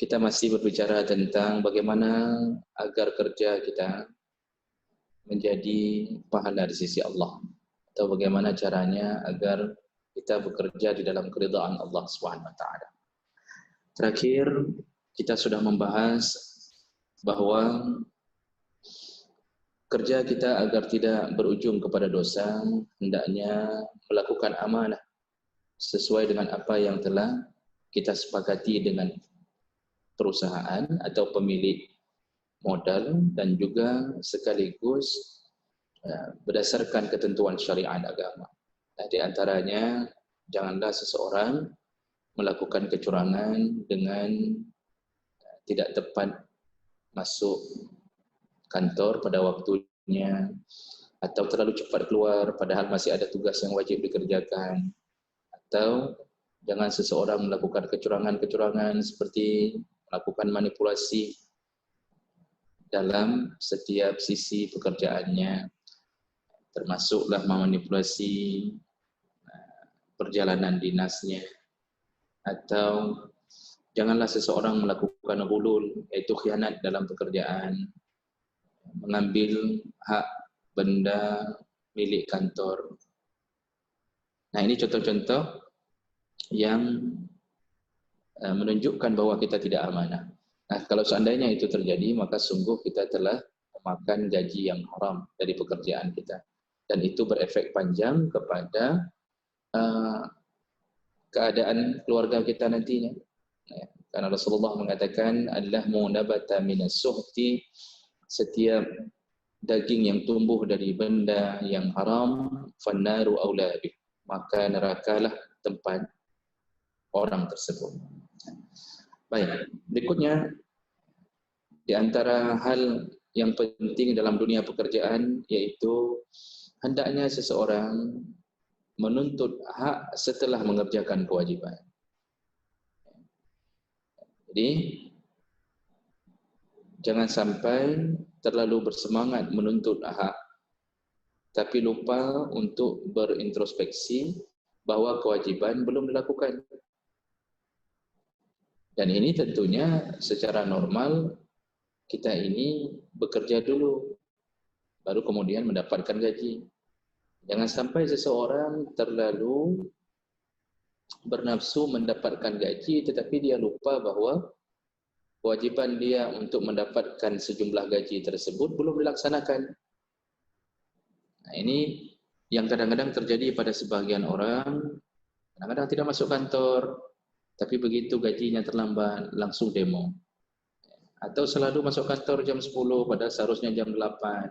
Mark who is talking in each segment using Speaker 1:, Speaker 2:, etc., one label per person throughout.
Speaker 1: Kita masih berbicara tentang bagaimana agar kerja kita menjadi pahala di sisi Allah, atau bagaimana caranya agar kita bekerja di dalam keridhaan Allah Subhanahu wa taala. Terakhir kita sudah membahas bahwa kerja kita agar tidak berujung kepada dosa hendaknya melakukan amanah sesuai dengan apa yang telah kita sepakati dengan perusahaan atau pemilik modal, dan juga sekaligus berdasarkan ketentuan syariat agama. Di antaranya, janganlah seseorang melakukan kecurangan dengan tidak tepat masuk kantor pada waktunya, atau terlalu cepat keluar padahal masih ada tugas yang wajib dikerjakan, atau jangan seseorang melakukan kecurangan-kecurangan seperti melakukan manipulasi dalam setiap sisi pekerjaannya, termasuklah memanipulasi perjalanan dinasnya, atau janganlah seseorang melakukan ghulul, yaitu khianat dalam pekerjaan, mengambil hak benda milik kantor. Nah, ini contoh-contoh yang menunjukkan bahwa kita tidak amanah. Nah, kalau seandainya itu terjadi, maka sungguh kita telah memakan gaji yang haram dari pekerjaan kita, dan itu berefek panjang kepada keadaan keluarga kita nantinya. Karena Rasulullah mengatakan, "Allahmu nabata minas suhti", setiap daging yang tumbuh dari benda yang haram, fannaru aula bih, maka nerakalah tempat orang tersebut. Baik, berikutnya di antara hal yang penting dalam dunia pekerjaan yaitu hendaknya seseorang menuntut hak setelah mengerjakan kewajiban. Jadi jangan sampai terlalu bersemangat menuntut hak tapi lupa untuk berintrospeksi bahwa kewajiban belum dilakukan. Dan ini tentunya secara normal kita ini bekerja dulu, baru kemudian mendapatkan gaji. Jangan sampai seseorang terlalu bernafsu mendapatkan gaji tetapi dia lupa bahwa kewajiban dia untuk mendapatkan sejumlah gaji tersebut belum dilaksanakan. Nah, ini yang kadang-kadang terjadi pada sebagian orang. Kadang-kadang tidak masuk kantor, tapi begitu gajinya terlambat, langsung demo. Atau selalu masuk kantor jam 10, padahal seharusnya jam 8.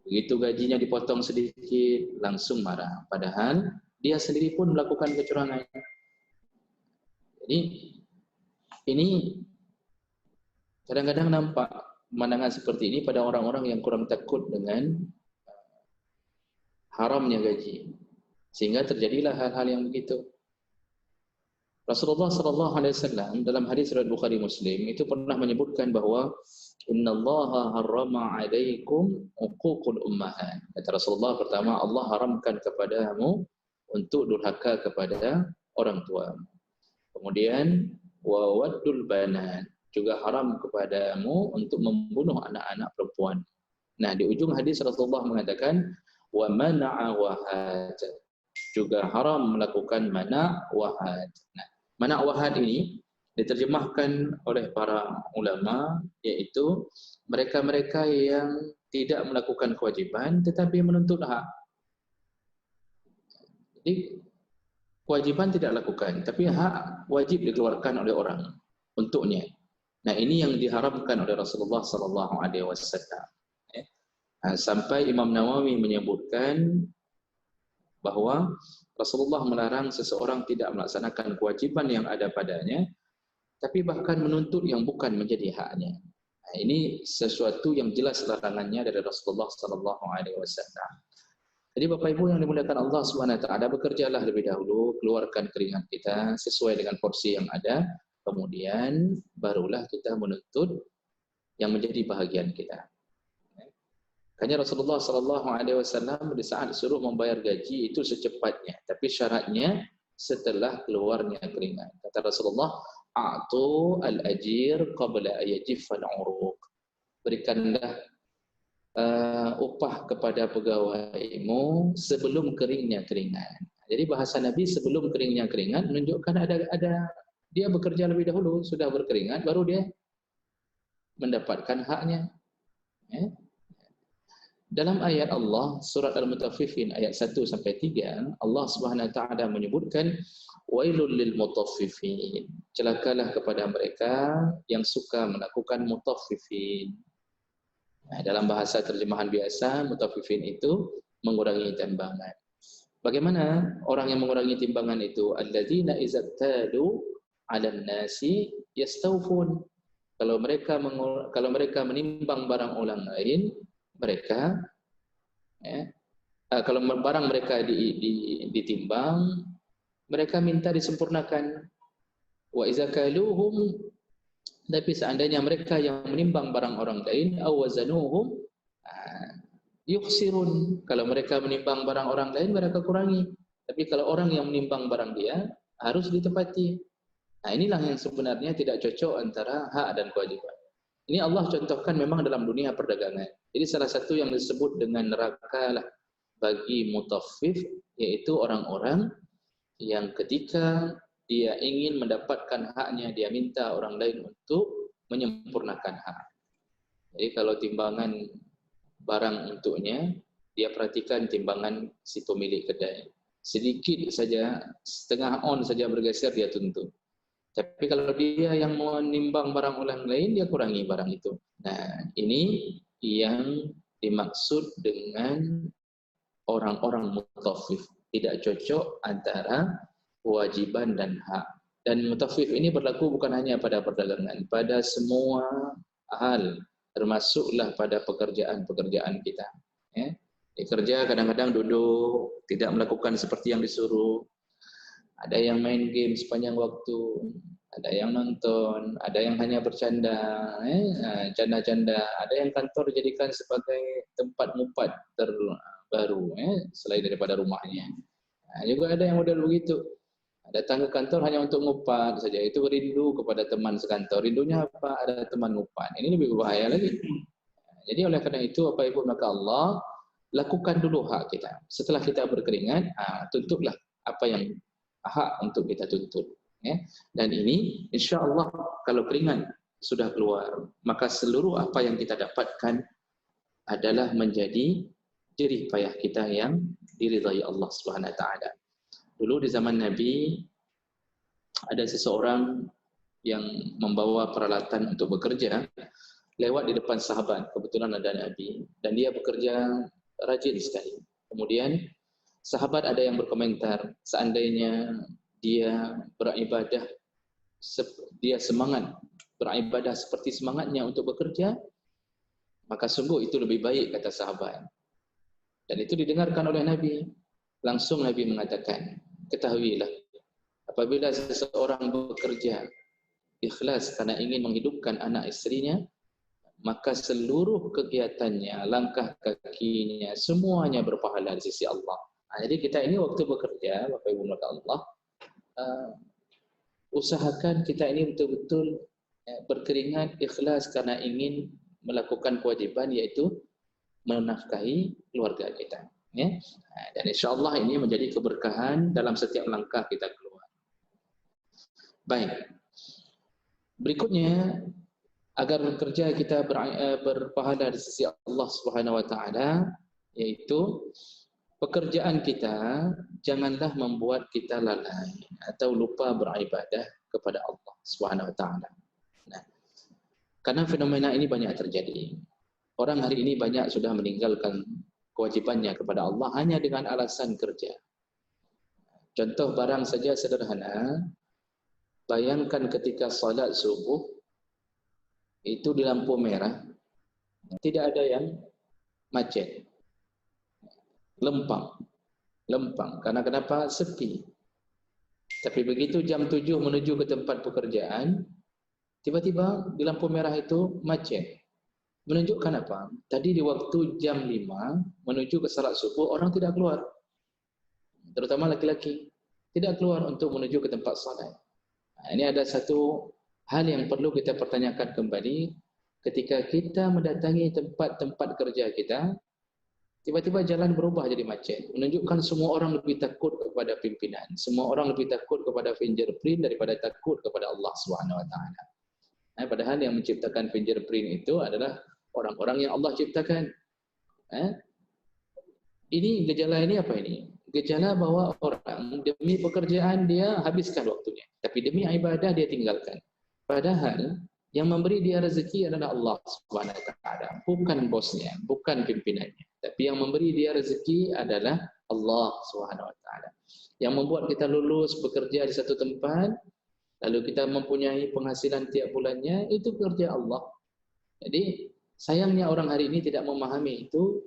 Speaker 1: Begitu gajinya dipotong sedikit, langsung marah. Padahal dia sendiri pun melakukan kecurangan. Jadi, ini kadang-kadang nampak pemandangan seperti ini pada orang-orang yang kurang takut dengan haramnya gaji. Sehingga terjadilah hal-hal yang begitu. Rasulullah SAW dalam hadis riwayat Bukhari Muslim itu pernah menyebutkan bahwa innallaha harrama 'alaikum uququl ummahat. Kata Rasulullah, pertama, Allah haramkan kepadamu untuk durhaka kepada orang tua. Kemudian wa waddul banat, juga haram kepadamu untuk membunuh anak-anak perempuan. Nah, di ujung hadis Rasulullah mengatakan wa mana'a wahad, juga haram melakukan mana' wahad. Nah, mana' wahad ini diterjemahkan oleh para ulama yaitu mereka-mereka yang tidak melakukan kewajiban tetapi menuntut hak. Jadi kewajiban tidak lakukan tapi hak wajib dikeluarkan oleh orang untuknya. Nah, ini yang diharamkan oleh Rasulullah SAW. Sampai Imam Nawawi menyebutkan bahwa Rasulullah melarang seseorang tidak melaksanakan kewajiban yang ada padanya, tapi bahkan menuntut yang bukan menjadi haknya. Nah, ini sesuatu yang jelas larangannya dari Rasulullah SAW. Jadi Bapak Ibu yang dimuliakan Allah SWT, bekerjalah lebih dahulu, keluarkan keringat kita sesuai dengan porsi yang ada, kemudian barulah kita menuntut yang menjadi bahagian kita. Makanya Rasulullah SAW di saat suruh membayar gaji itu secepatnya, tapi syaratnya setelah keluarnya keringat. Kata Rasulullah, a'tu al-ajir qabla ayajiffa al-uruq. Berikanlah upah kepada pegawaimu sebelum keringnya keringat. Jadi bahasa Nabi sebelum keringnya keringat menunjukkan ada dia bekerja lebih dahulu, sudah berkeringat baru dia mendapatkan haknya. Dalam ayat Allah surat Al-Mutaffifin ayat 1 sampai 3, Allah Subhanahu wa taala menyebutkan wailul lil mutaffifin. Celakalah kepada mereka yang suka melakukan mutaffifin. Nah, dalam bahasa terjemahan biasa, mutaffifin itu mengurangi timbangan. Bagaimana orang yang mengurangi timbangan itu? Alladzina idza tadu 'alan nasi yastawfun. Kalau mereka menimbang barang orang lain, mereka kalau barang mereka ditimbang, mereka minta disempurnakan. Wa idza kaluhum, tapi seandainya mereka yang menimbang barang orang lain, aw wazanuhum yukhsirun. Kalau mereka menimbang barang orang lain, mereka kurangi. Tapi kalau orang yang menimbang barang dia, harus ditepati. Nah, inilah yang sebenarnya tidak cocok antara hak dan kewajiban. Ini Allah contohkan memang dalam dunia perdagangan. Jadi salah satu yang disebut dengan neraka lah bagi mutaffif, yaitu orang-orang yang ketika dia ingin mendapatkan haknya, dia minta orang lain untuk menyempurnakan hak. Jadi kalau timbangan barang untuknya, dia perhatikan timbangan si pemilik kedai. Sedikit saja, setengah on saja bergeser, dia tuntut. Tapi kalau dia yang menimbang barang orang lain, dia kurangi barang itu. Nah, ini yang dimaksud dengan orang-orang mutaffif. Tidak cocok antara kewajiban dan hak. Dan mutaffif ini berlaku bukan hanya pada perdagangan, pada semua hal, termasuklah pada pekerjaan-pekerjaan kita. Kerja kadang-kadang duduk, tidak melakukan seperti yang disuruh. Ada yang main game sepanjang waktu, ada yang nonton, ada yang hanya bercanda, canda-canda, ada yang kantor dijadikan sebagai tempat ngupat terbaru, selain daripada rumahnya. Juga ada yang model begitu. Datang ke kantor hanya untuk ngupat saja, itu rindu kepada teman sekantor. Rindunya apa? Ada teman ngupat. Ini lebih berbahaya lagi. Jadi oleh karena itu, Bapak Ibu, maka Allah lakukan dulu hak kita. Setelah kita berkeringat, tuntutlah apa yang hak untuk kita tuntut. Dan ini insya Allah kalau keringat sudah keluar, maka seluruh apa yang kita dapatkan adalah menjadi jerih payah kita yang diridhai Allah Subhanahu wa taala. Dulu di zaman Nabi ada seseorang yang membawa peralatan untuk bekerja lewat di depan sahabat, kebetulan ada Nabi, dan dia bekerja rajin sekali. Kemudian sahabat ada yang berkomentar, seandainya dia beribadah, dia semangat beribadah seperti semangatnya untuk bekerja, maka sungguh itu lebih baik, kata sahabat. Dan itu didengarkan oleh Nabi. Langsung Nabi mengatakan, ketahuilah, apabila seseorang bekerja ikhlas karena ingin menghidupkan anak istrinya, maka seluruh kegiatannya, langkah kakinya, semuanya berpahala di sisi Allah. Jadi kita ini waktu bekerja, Bapak Ibu maka Allah, usahakan kita ini betul-betul berkeringat ikhlas karena ingin melakukan kewajiban, yaitu menafkahi keluarga kita. Dan insya Allah ini menjadi keberkahan dalam setiap langkah kita keluar. Baik. Berikutnya, agar bekerja kita berpahala di sisi Allah Subhanahu wa taala, yaitu pekerjaan kita janganlah membuat kita lalai atau lupa beribadah kepada Allah Subhanahu wa taala. Karena fenomena ini banyak terjadi. Orang hari ini banyak sudah meninggalkan kewajibannya kepada Allah hanya dengan alasan kerja. Contoh barang saja sederhana, bayangkan ketika salat subuh itu di lampu merah, tidak ada yang macet, lempang. Karena kenapa? Sepi. Tapi begitu jam 7 menuju ke tempat pekerjaan, tiba-tiba di lampu merah itu macet. Menunjukkan apa? Tadi di waktu jam 5 menuju ke salat subuh, orang tidak keluar. Terutama laki-laki. Tidak keluar untuk menuju ke tempat salat. Ini ada satu hal yang perlu kita pertanyakan kembali. Ketika kita mendatangi tempat-tempat kerja kita, tiba-tiba jalan berubah jadi macet. Menunjukkan semua orang lebih takut kepada pimpinan. Semua orang lebih takut kepada fingerprint daripada takut kepada Allah Subhanahu Wa Taala. Padahal yang menciptakan fingerprint itu adalah orang-orang yang Allah ciptakan. Ini gejala ini apa ini? Gejala bahwa orang demi pekerjaan dia habiskan waktunya, tapi demi ibadah dia tinggalkan. Padahal yang memberi dia rezeki adalah Allah Subhanahu Wa Taala, bukan bosnya, bukan pimpinannya. Tapi yang memberi dia rezeki adalah Allah Subhanahu Wa Taala. Yang membuat kita lulus bekerja di satu tempat, lalu kita mempunyai penghasilan tiap bulannya, itu kerja Allah. Jadi sayangnya orang hari ini tidak memahami itu.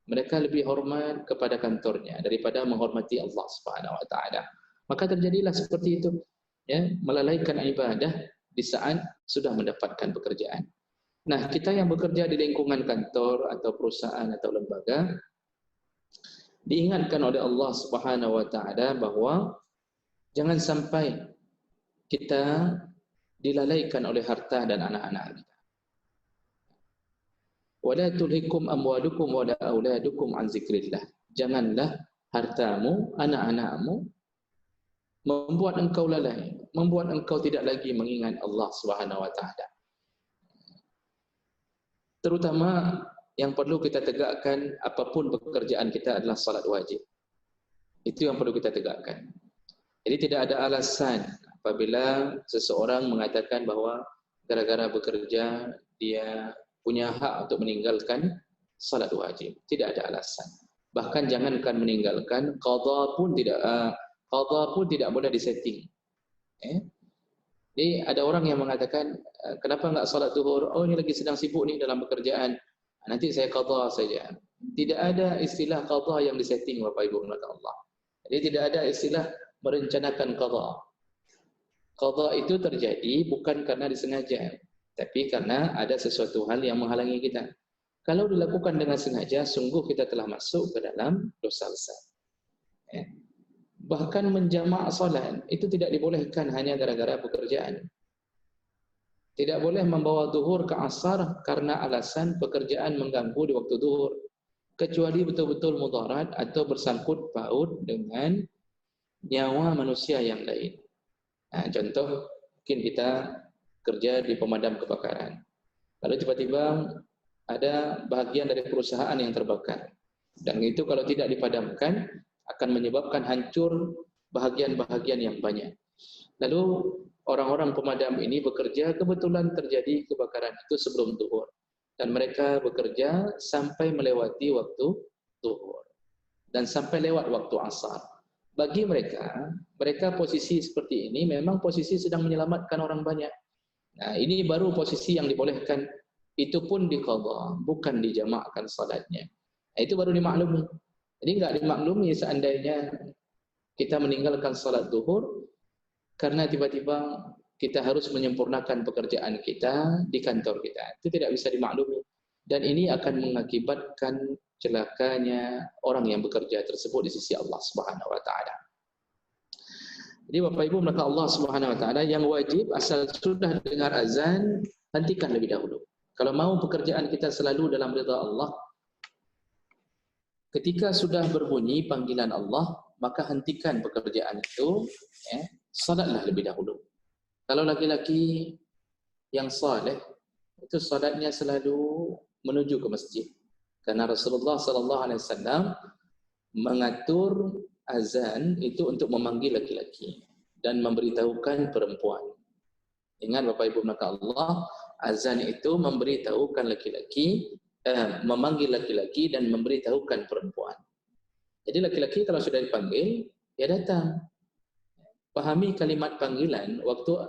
Speaker 1: Mereka lebih hormat kepada kantornya daripada menghormati Allah Subhanahu Wa Taala. Maka terjadilah seperti itu, ya, melalaikan ibadah di saat sudah mendapatkan pekerjaan. Nah, kita yang bekerja di lingkungan kantor atau perusahaan atau lembaga diingatkan oleh Allah Subhanahu Wa Taala bahwa jangan sampai kita dilalaikan oleh harta dan anak-anak kita. Wala tulhikum amwalukum wala auladukum an zikrillah. Janganlah hartamu, anak-anakmu membuat engkau lalai, membuat engkau tidak lagi mengingat Allah Subhanahu Wa Taala. Terutama yang perlu kita tegakkan apapun pekerjaan kita adalah salat wajib. Itu yang perlu kita tegakkan. Jadi tidak ada alasan apabila seseorang mengatakan bahwa gara-gara bekerja dia punya hak untuk meninggalkan salat wajib. Tidak ada alasan. Bahkan jangankan meninggalkan, qadha pun tidak boleh disetting. Jadi ada orang yang mengatakan, kenapa enggak salat zuhur? Oh, ini lagi sedang sibuk nih dalam pekerjaan. Nanti saya qadha saja. Tidak ada istilah qadha yang disetting, Bapak Ibu rahmati Allah. Jadi tidak ada istilah merencanakan qadha. Qadha itu terjadi bukan karena disengaja, tapi karena ada sesuatu hal yang menghalangi kita. Kalau dilakukan dengan sengaja, sungguh kita telah masuk ke dalam dosa besar. Bahkan menjamak salat itu tidak dibolehkan hanya gara-gara pekerjaan. Tidak boleh membawa zuhur ke asar karena alasan pekerjaan mengganggu di waktu zuhur, kecuali betul-betul mudarat atau bersangkut paut dengan nyawa manusia yang lain. Contoh, mungkin kita kerja di pemadam kebakaran. Lalu tiba-tiba ada bahagian dari perusahaan yang terbakar. Dan itu kalau tidak dipadamkan akan menyebabkan hancur bahagian-bahagian yang banyak. Lalu orang-orang pemadam ini bekerja, kebetulan terjadi kebakaran itu sebelum zuhur. Dan mereka bekerja sampai melewati waktu zuhur. Dan sampai lewat waktu asar. Bagi mereka posisi seperti ini memang posisi sedang menyelamatkan orang banyak. Nah, ini baru posisi yang dibolehkan, itu pun diqadha, bukan dijamakkan salatnya. Nah, itu baru dimaklumi. Jadi enggak dimaklumi seandainya kita meninggalkan salat zuhur karena tiba-tiba kita harus menyempurnakan pekerjaan kita di kantor kita. Itu tidak bisa dimaklumi. Dan ini akan mengakibatkan celakanya orang yang bekerja tersebut di sisi Allah Subhanahu Wa Taala. Jadi Bapak Ibu, maka Allah Subhanahu Wa Taala yang wajib asal sudah dengar azan, hentikan lebih dahulu. Kalau mau pekerjaan kita selalu dalam ridha Allah, ketika sudah berbunyi panggilan Allah, maka hentikan pekerjaan itu, salatlah lebih dahulu. Kalau laki-laki yang saleh, itu salatnya selalu menuju ke masjid. Karena Rasulullah SAW mengatur azan itu untuk memanggil laki-laki dan memberitahukan perempuan. Ingat Bapak Ibu maka Allah, azan itu memberitahukan laki-laki, memanggil laki-laki dan memberitahukan perempuan. Jadi laki-laki kalau sudah dipanggil, ya datang. Pahami kalimat panggilan, waktu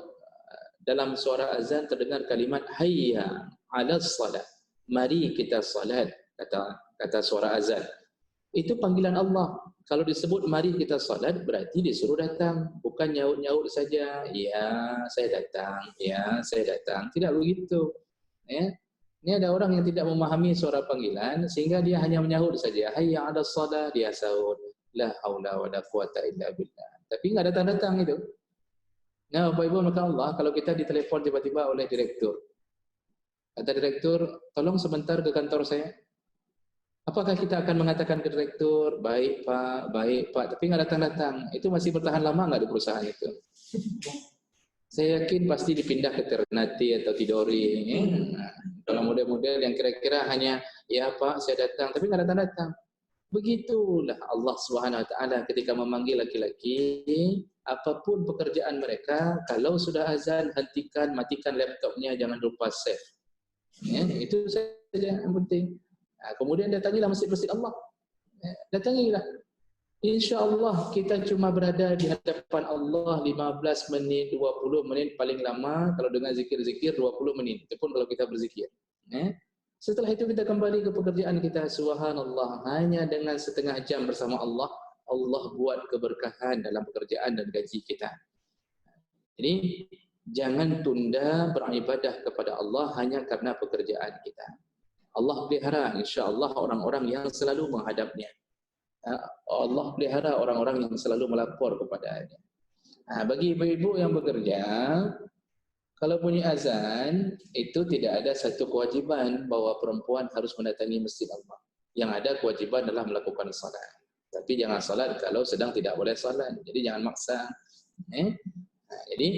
Speaker 1: dalam suara azan terdengar kalimat hayya 'alas salat. Mari kita salat, kata suara azan. Itu panggilan Allah. Kalau disebut mari kita salat, berarti disuruh datang, bukan nyaut-nyaut saja. Ya, saya datang. Ya, saya datang. Tidak begitu. Ya. Ini ada orang yang tidak memahami suara panggilan sehingga dia hanya menyahut saja. Hayya 'alas salat, dia sahut. La haula wala quwata illa billah. Tapi enggak datang-datang itu. Nah, Bapak Ibu, maka Allah, kalau kita ditelepon tiba-tiba oleh direktur, kata direktur, tolong sebentar ke kantor saya. Apakah kita akan mengatakan ke direktur, baik Pak, tapi nggak datang-datang? Itu masih bertahan lama nggak di perusahaan itu? Saya yakin pasti dipindah ke Ternate atau Tidore. Nah, kalau model-model yang kira-kira hanya, ya Pak, saya datang, tapi nggak datang-datang. Begitulah Allah Subhanahu Wa Taala ketika memanggil laki-laki, apapun pekerjaan mereka, kalau sudah azan, hentikan, matikan laptopnya, jangan lupa save. Ya, itu saja yang penting. Nah, kemudian datangilah masjid-masjid Allah. Datangilah. InsyaAllah kita cuma berada di hadapan Allah 15 menit, 20 menit paling lama. Kalau dengan zikir-zikir 20 menit. Itu pun kalau kita berzikir. Setelah itu kita kembali ke pekerjaan kita. Subhanallah, hanya dengan setengah jam bersama Allah, Allah buat keberkahan dalam pekerjaan dan gaji kita. Jadi jangan tunda beribadah kepada Allah hanya karena pekerjaan kita. Allah pelihara insya-Allah orang-orang yang selalu menghadapnya. Allah pelihara orang-orang yang selalu melapor kepadanya. Bagi ibu-ibu yang bekerja, kalau bunyi azan, itu tidak ada satu kewajiban bahwa perempuan harus mendatangi masjid Allah. Yang ada kewajiban adalah melakukan salat. Tapi jangan salat kalau sedang tidak boleh salat. Jadi jangan maksa. Jadi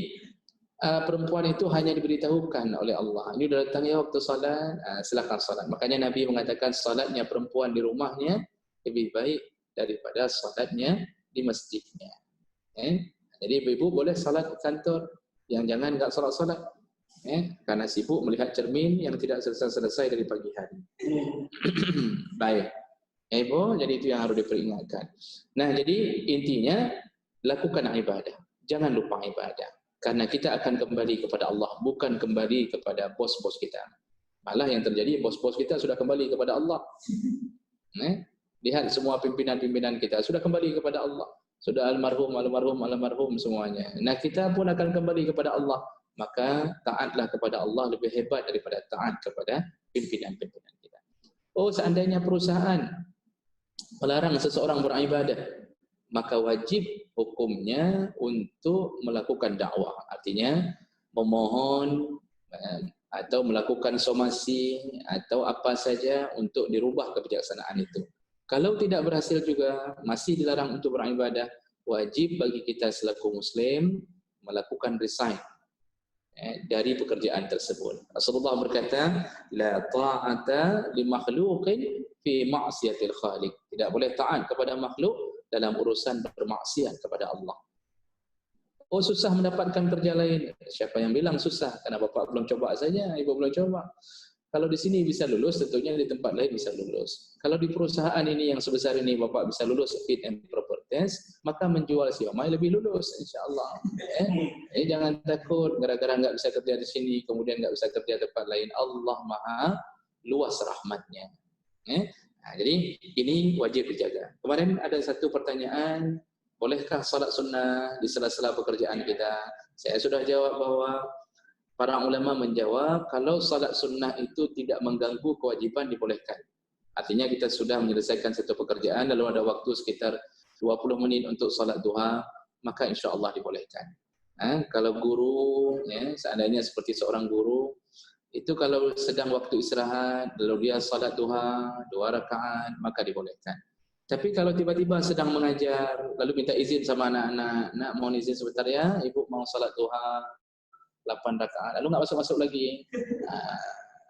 Speaker 1: perempuan itu hanya diberitahukan oleh Allah. Ini sudah datang ya waktu salat, silakan salat. Makanya Nabi mengatakan salatnya perempuan di rumahnya lebih baik daripada salatnya di masjidnya. Jadi ibu-ibu boleh salat di kantor, yang jangan enggak salat-salat. Karena sibuk melihat cermin yang tidak selesai-selesai dari pagi hari. Baik. Ibu, jadi itu yang harus diperingatkan. Nah, jadi intinya lakukan ibadah. Jangan lupa ibadah. Karena kita akan kembali kepada Allah, bukan kembali kepada bos-bos kita. Malah yang terjadi, bos-bos kita sudah kembali kepada Allah. Lihat semua pimpinan-pimpinan kita sudah kembali kepada Allah. Sudah almarhum semuanya. Nah, kita pun akan kembali kepada Allah. Maka taatlah kepada Allah lebih hebat daripada taat kepada pimpinan-pimpinan kita. Oh, seandainya perusahaan melarang seseorang beribadah, maka wajib hukumnya untuk melakukan dakwah. Artinya memohon atau melakukan somasi atau apa saja untuk dirubah kebijaksanaan itu. Kalau tidak berhasil juga, masih dilarang untuk beribadah, wajib bagi kita selaku muslim melakukan resign dari pekerjaan tersebut. Rasulullah berkata, la ta'ata li makhluqin fi ma'siyatil khaliq. Tidak boleh taat kepada makhluk dalam urusan bermaksiat kepada Allah. Oh, susah mendapatkan kerja lain. Siapa yang bilang susah? Karena bapak belum coba saja, ibu belum coba. Kalau di sini bisa lulus, tentunya di tempat lain bisa lulus. Kalau di perusahaan ini yang sebesar ini bapak bisa lulus fit and proper test, maka menjual siomay lebih lulus, insyaAllah. Jangan takut gara-gara nggak bisa kerja di sini, kemudian nggak bisa kerja di tempat lain. Allah Maha luas rahmatnya. Nah, jadi ini wajib dijaga. Kemarin ada satu pertanyaan, bolehkah salat sunnah di sela-sela pekerjaan kita? Saya sudah jawab bahwa para ulama menjawab, kalau salat sunnah itu tidak mengganggu kewajiban dibolehkan. Artinya kita sudah menyelesaikan satu pekerjaan, lalu ada waktu sekitar 20 menit untuk salat duha, maka insya Allah dibolehkan. Kalau guru, seandainya seperti seorang guru, itu kalau sedang waktu istirahat, lalu dia salat duha, 2 rakaat, maka dibolehkan. Tapi kalau tiba-tiba sedang mengajar, lalu minta izin sama anak-anak, nak mohon izin sebentar ya, ibu mau salat duha, 8 rakaat, lalu nggak masuk-masuk lagi.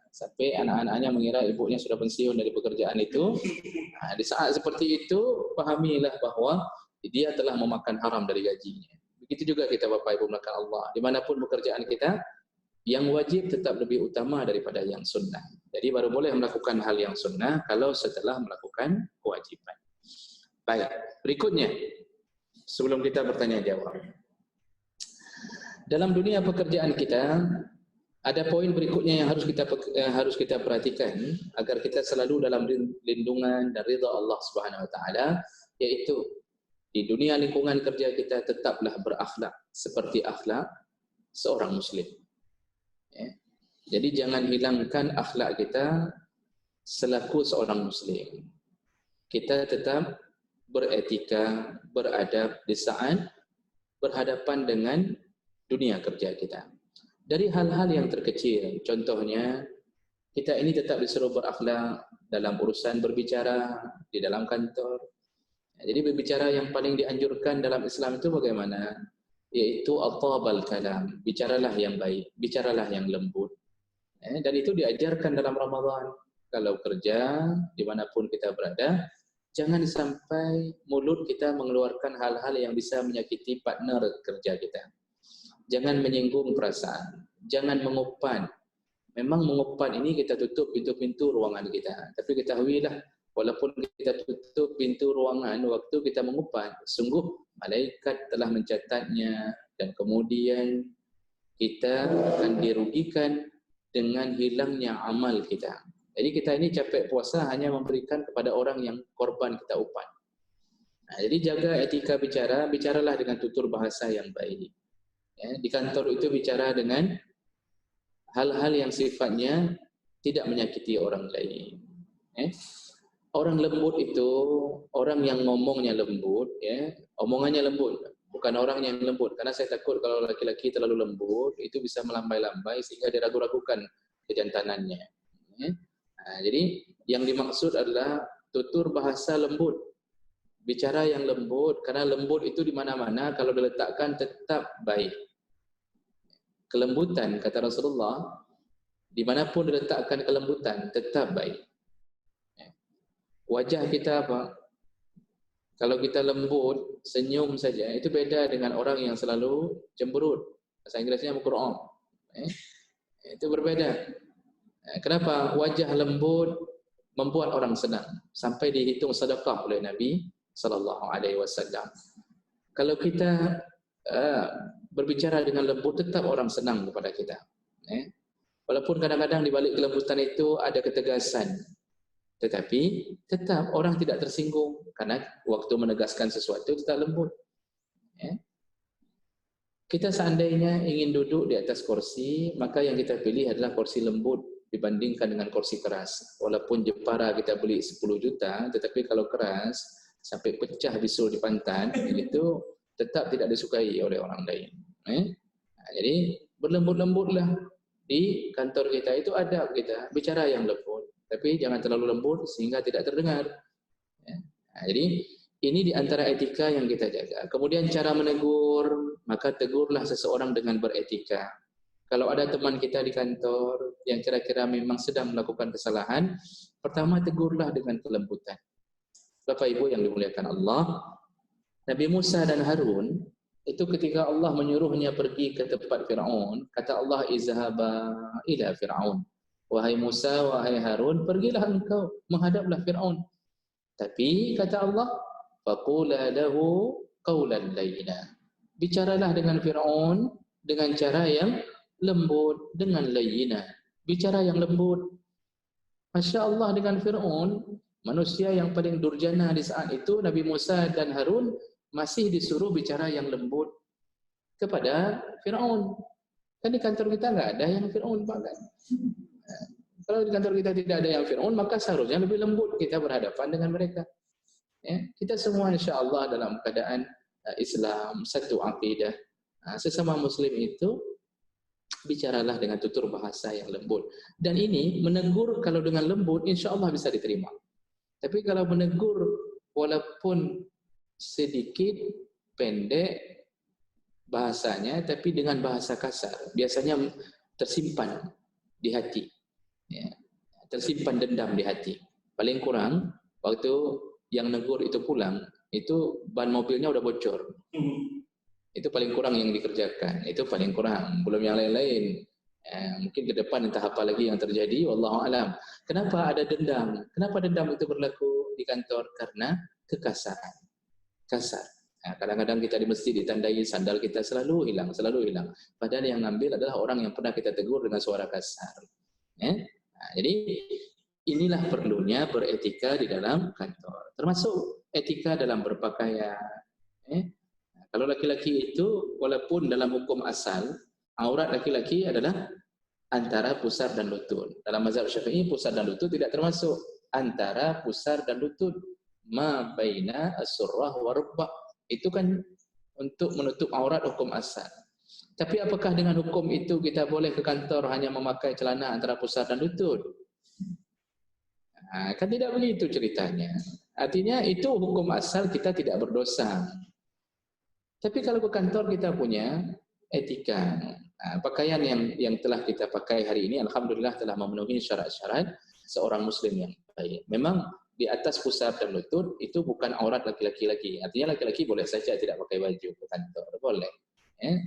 Speaker 1: Sampai anak-anaknya mengira ibunya sudah pensiun dari pekerjaan itu. Di saat seperti itu, pahamilah bahwa dia telah memakan haram dari gajinya. Begitu juga kita Bapak Ibu melakukan Allah. Dimanapun pekerjaan kita, yang wajib tetap lebih utama daripada yang sunnah. Jadi baru boleh melakukan hal yang sunnah kalau setelah melakukan kewajiban. Baik, berikutnya, sebelum kita bertanya jawab. Dalam dunia pekerjaan kita, ada poin berikutnya yang harus kita perhatikan agar kita selalu dalam lindungan dan ridha Allah Subhanahu Wa Taala, yaitu di dunia lingkungan kerja kita tetaplah berakhlak seperti akhlak seorang muslim. Jadi jangan hilangkan akhlak kita selaku seorang muslim. Kita tetap beretika, beradab di saat berhadapan dengan dunia kerja kita. Dari hal-hal yang terkecil, contohnya kita ini tetap disuruh berakhlak dalam urusan berbicara di dalam kantor. Jadi berbicara yang paling dianjurkan dalam Islam itu bagaimana? Yaitu at-tabal kalam, bicaralah yang baik, bicaralah yang lembut. Dan itu diajarkan dalam Ramadan. Kalau kerja, dimanapun kita berada, jangan sampai mulut kita mengeluarkan hal-hal yang bisa menyakiti partner kerja kita. Jangan menyinggung perasaan, jangan mengumpan. Memang mengumpan ini kita tutup pintu-pintu ruangan kita. Tapi ketahuilah, walaupun kita tutup pintu ruangan waktu kita mengumpan, sungguh malaikat telah mencatatnya dan kemudian kita akan dirugikan dengan hilangnya amal kita. Jadi kita ini capek puasa hanya memberikan kepada orang yang korban kita umpan. Jadi jaga etika bicara, bicaralah dengan tutur bahasa yang baik. Di kantor itu bicara dengan hal-hal yang sifatnya tidak menyakiti orang lain. Orang lembut itu orang yang ngomongnya lembut, omongannya lembut, bukan orang yang lembut. Karena saya takut kalau laki-laki terlalu lembut itu bisa melambai-lambai sehingga dia ragu-ragukan kejantanannya. Jadi yang dimaksud adalah tutur bahasa lembut, bicara yang lembut. Karena lembut itu di mana-mana kalau diletakkan tetap baik. Kelembutan, kata Rasulullah, dimanapun diletakkan kelembutan tetap baik. Wajah kita apa? Kalau kita lembut, senyum saja, itu beda dengan orang yang selalu cemberut. Bahasa Inggrisnya mukro'om. Itu berbeda. Kenapa? Wajah lembut membuat orang senang. Sampai dihitung sedekah oleh Nabi SAW. Kalau kita berbicara dengan lembut, tetap orang senang kepada kita. Walaupun kadang-kadang di balik kelembutan itu ada ketegasan. Tetapi tetap orang tidak tersinggung karena waktu menegaskan sesuatu tetap lembut. Kita seandainya ingin duduk di atas kursi, maka yang kita pilih adalah kursi lembut dibandingkan dengan kursi keras. Walaupun Jepara kita beli 10 juta, tetapi kalau keras sampai pecah bisul di pantat, itu tetap tidak disukai oleh orang lain. Jadi berlembut-lembutlah di kantor kita, itu adab kita, bicara yang lembut. Tapi jangan terlalu lembut sehingga tidak terdengar. Jadi ini di antara etika yang kita jaga. Kemudian cara menegur, maka tegurlah seseorang dengan beretika. Kalau ada teman kita di kantor yang kira-kira memang sedang melakukan kesalahan, pertama tegurlah dengan kelembutan. Bapak Ibu yang dimuliakan Allah, Nabi Musa dan Harun itu ketika Allah menyuruhnya pergi ke tempat Fir'aun, kata Allah, izhaba ila Fir'aun. Wahai Musa, wahai Harun, pergilah engkau, menghadaplah Fir'aun. Tapi kata Allah, faqula lahu qawlan layyina. Bicaralah dengan Fir'aun dengan cara yang lembut, dengan layyina. Bicara yang lembut. Masya Allah, dengan Fir'aun, manusia yang paling durjana di saat itu, Nabi Musa dan Harun masih disuruh bicara yang lembut kepada Fir'aun. Kan di kantor kita nggak ada yang Fir'aun, Pak, kan? Kalau di kantor kita tidak ada yang Fir'aun, maka seharusnya lebih lembut kita berhadapan dengan mereka. Kita semua insya Allah dalam keadaan Islam, satu akidah. Sesama Muslim itu bicaralah dengan tutur bahasa yang lembut. Dan ini menegur kalau dengan lembut, insya Allah bisa diterima. Tapi kalau menegur walaupun sedikit pendek bahasanya, tapi dengan bahasa kasar, biasanya tersimpan di hati. Tersimpan dendam di hati. Paling kurang waktu yang negur itu pulang, itu ban mobilnya udah bocor. Itu paling kurang yang dikerjakan. Itu paling kurang, belum yang lain-lain. Mungkin ke depan entah apa lagi yang terjadi, wallahu alam. Kenapa ada dendam? Kenapa dendam itu berlaku di kantor? Karena kekasaran. Kasar. Kadang-kadang kita di masjid ditandai sandal kita selalu hilang. Padahal yang ngambil adalah orang yang pernah kita tegur dengan suara kasar. Jadi inilah perlunya beretika di dalam kantor. Termasuk etika dalam berpakaian. Kalau laki-laki itu, walaupun dalam hukum asal, aurat laki-laki adalah antara pusar dan lutut. Dalam mazhab Syafi'i, pusar dan lutut tidak termasuk. Antara pusar dan lutut. Ma baina as-surrah wa rukbah. Itu kan untuk menutup aurat hukum asal. Tapi apakah dengan hukum itu kita boleh ke kantor hanya memakai celana antara pusar dan lutut? Kan tidak begitu ceritanya. Artinya itu hukum asal kita tidak berdosa. Tapi kalau ke kantor kita punya etika. Pakaian yang telah kita pakai hari ini alhamdulillah telah memenuhi syarat-syarat seorang muslim yang baik. Memang di atas pusar dan lutut itu bukan aurat laki-laki lagi. Artinya laki-laki boleh saja tidak pakai baju ke kantor, boleh.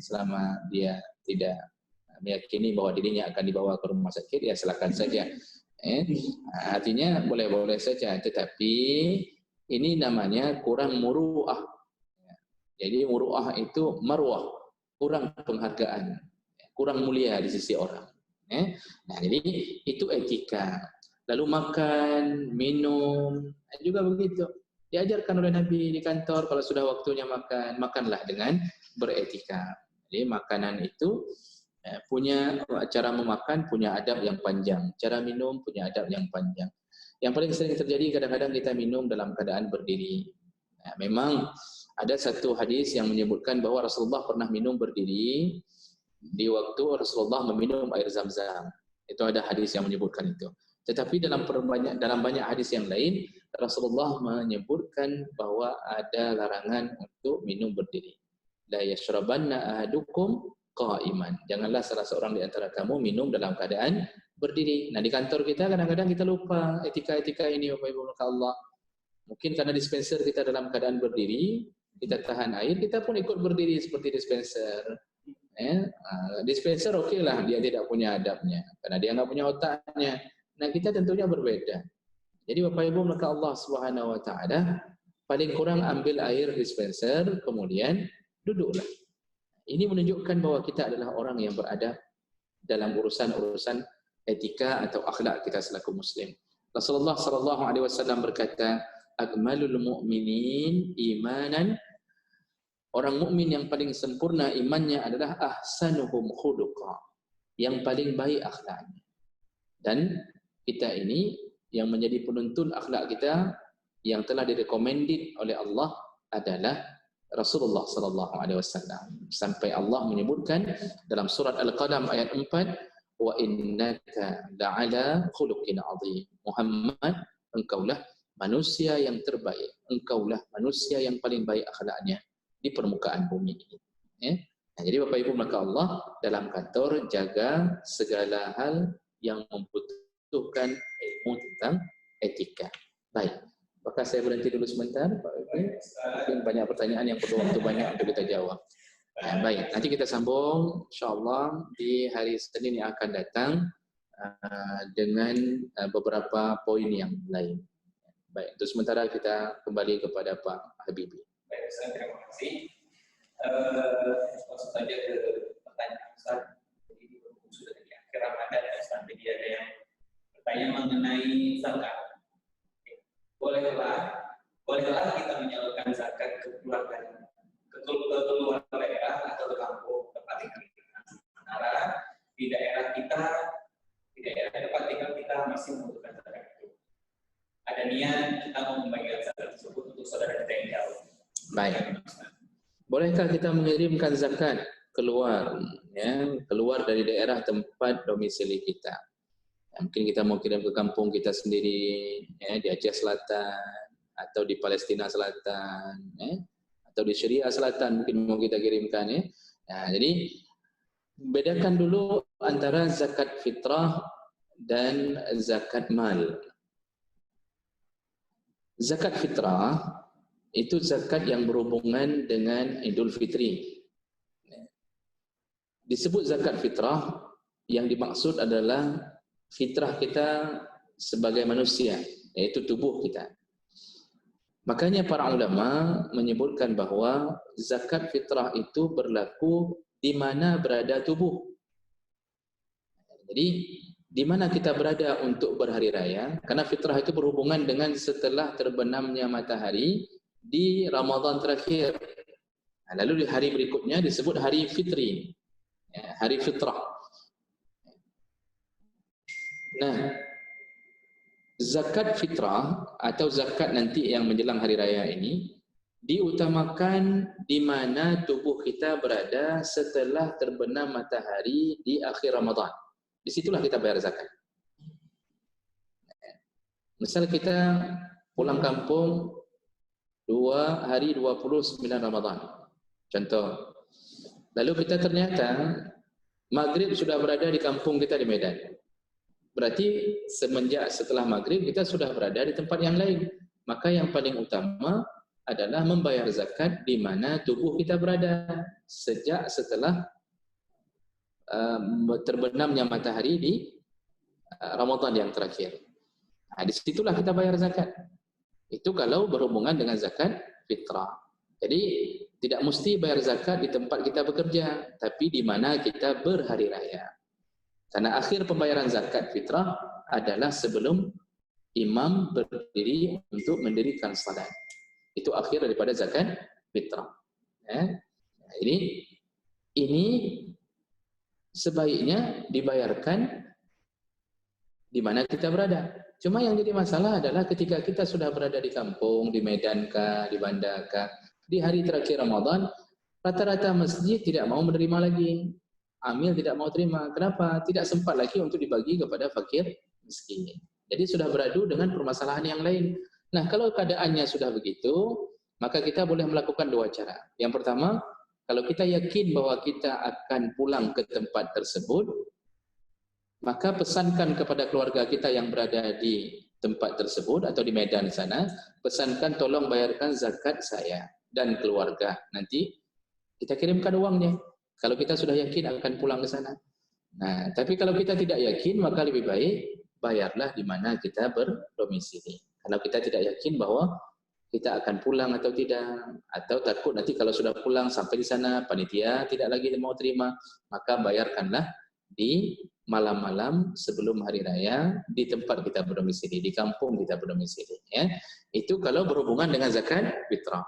Speaker 1: Selama dia tidak meyakini bahwa dirinya akan dibawa ke rumah sakit, ya silakan saja. Artinya boleh-boleh saja, tetapi ini namanya kurang muru'ah. Jadi muru'ah itu marwah, kurang penghargaan, kurang mulia di sisi orang. Nah, jadi itu etika. Lalu makan, minum, juga begitu. Diajarkan oleh Nabi di kantor, kalau sudah waktunya makan, makanlah dengan beretika. Jadi makanan itu punya cara memakan, punya adab yang panjang. Cara minum punya adab yang panjang. Yang paling sering terjadi kadang-kadang kita minum dalam keadaan berdiri. Nah, memang ada satu hadis yang menyebutkan bahwa Rasulullah pernah minum berdiri di waktu Rasulullah meminum air Zam-Zam. Itu ada hadis yang menyebutkan itu. Tetapi dalam banyak hadis yang lain, Rasulullah menyebutkan bahwa ada larangan untuk minum berdiri. La yashrabanna ahadukum qa'iman. Janganlah salah seorang di antara kamu minum dalam keadaan berdiri. Nah, di kantor kita kadang-kadang kita lupa etika-etika ini, Bapak Ibu Allah. Mungkin karena dispenser kita dalam keadaan berdiri, kita tahan air, kita pun ikut berdiri seperti dispenser. Dispenser oke lah, dia tidak punya adabnya, karena dia nggak punya otaknya. Nah, kita tentunya berbeda. Jadi Bapak Ibu, maka Allah Subhanahu Wa Taala paling kurang ambil air dispenser, kemudian duduklah. Ini menunjukkan bahwa kita adalah orang yang beradab dalam urusan-urusan etika atau akhlak kita selaku Muslim. Rasulullah Sallallahu Alaihi Wasallam berkata, "Akmalul mu'minin imanan." Orang mukmin yang paling sempurna imannya adalah ahsanuhum khuluqa, yang paling baik akhlaknya. Dan kita ini yang menjadi penuntun akhlak kita yang telah direkomended oleh Allah adalah Rasulullah sallallahu alaihi wasallam. Sampai Allah menyebutkan dalam surat Al-Qalam ayat 4, wa innaka la'ala khuluqin 'adzim. Muhammad, engkaulah manusia yang terbaik. Engkaulah manusia yang paling baik akhlaknya di permukaan bumi ini. Nah, jadi Bapak Ibu, maka Allah dalam kantor jaga segala hal yang membutuhkan ilmu tentang etika. Baik, apakah saya berhenti dulu sebentar, Pak Ibu? Mungkin banyak pertanyaan yang perlu waktu banyak untuk kita jawab. Nah, baik, nanti kita sambung insyaAllah di hari Senin yang akan datang dengan beberapa poin yang lain. Baik, untuk sementara kita kembali kepada Pak Habibie.
Speaker 2: Baik, terima kasih. Langsung saja ke pertanyaan Ustaz. Jadi sudah di akhir Ramadan ya Ustaz. Jadi ada yang bertanya mengenai zakat. Bolehlah kita menyalurkan zakat ke keluarga, ke keluar daerah atau ke kampung tempat tinggal kita. Sementara di daerah kita, di daerah tempat tinggal kita masih membutuhkan zakat itu. Ada niat kita mau membagikan zakat tersebut untuk saudara kita yang jauh.
Speaker 1: Baik. Bolehkah kita mengirimkan zakat keluar dari daerah tempat domisili kita? Mungkin kita mau kirim ke kampung kita sendiri, di Aceh Selatan atau di Palestina Selatan, atau di Syria Selatan mungkin mau kita kirimkan. Nah, jadi bedakan dulu antara zakat fitrah dan zakat mal. Zakat fitrah itu zakat yang berhubungan dengan Idul Fitri. Disebut zakat fitrah, yang dimaksud adalah fitrah kita sebagai manusia, yaitu tubuh kita. Makanya para ulama menyebutkan bahwa zakat fitrah itu berlaku di mana berada tubuh. Jadi di mana kita berada untuk berhari raya, karena fitrah itu berhubungan dengan setelah terbenamnya matahari di Ramadan terakhir. Lalu di hari berikutnya disebut hari fitri, hari fitrah. Nah, zakat fitrah atau zakat nanti yang menjelang hari raya ini diutamakan di mana tubuh kita berada setelah terbenam matahari di akhir Ramadan. Disitulah kita bayar zakat. Misal kita pulang kampung 2 hari 29 Ramadan. Contoh. Lalu kita ternyata maghrib sudah berada di kampung kita di Medan. Berarti semenjak setelah maghrib kita sudah berada di tempat yang lain. Maka yang paling utama adalah membayar zakat di mana tubuh kita berada sejak setelah terbenamnya matahari di Ramadan yang terakhir. Nah, disitulah kita bayar zakat. Itu kalau berhubungan dengan zakat fitrah. Jadi tidak mesti bayar zakat di tempat kita bekerja, tapi di mana kita berhari raya. Karena akhir pembayaran zakat fitrah adalah sebelum imam berdiri untuk mendirikan salat. Itu akhir daripada zakat fitrah. Nah, ini sebaiknya dibayarkan di mana kita berada. Cuma yang jadi masalah adalah ketika kita sudah berada di kampung, di Medan kah, di Banda kah, di hari terakhir Ramadan, rata-rata masjid tidak mau menerima lagi. Amil tidak mau terima. Kenapa? Tidak sempat lagi untuk dibagi kepada fakir miskin. Jadi sudah beradu dengan permasalahan yang lain. Nah, kalau keadaannya sudah begitu, maka kita boleh melakukan 2 cara. Yang pertama, kalau kita yakin bahwa kita akan pulang ke tempat tersebut, maka pesankan kepada keluarga kita yang berada di tempat tersebut atau di Medan sana, pesankan tolong bayarkan zakat saya dan keluarga. Nanti kita kirimkan uangnya. Kalau kita sudah yakin akan pulang ke sana. Nah, tapi kalau kita tidak yakin, maka lebih baik bayarlah di mana kita berdomisili. Kalau kita tidak yakin bahwa kita akan pulang atau tidak, atau takut nanti kalau sudah pulang sampai di sana panitia tidak lagi mau terima, maka bayarkanlah di malam-malam sebelum hari raya di tempat kita berdomisili, di kampung kita berdomisili. Ya. Itu kalau berhubungan dengan zakat fitrah.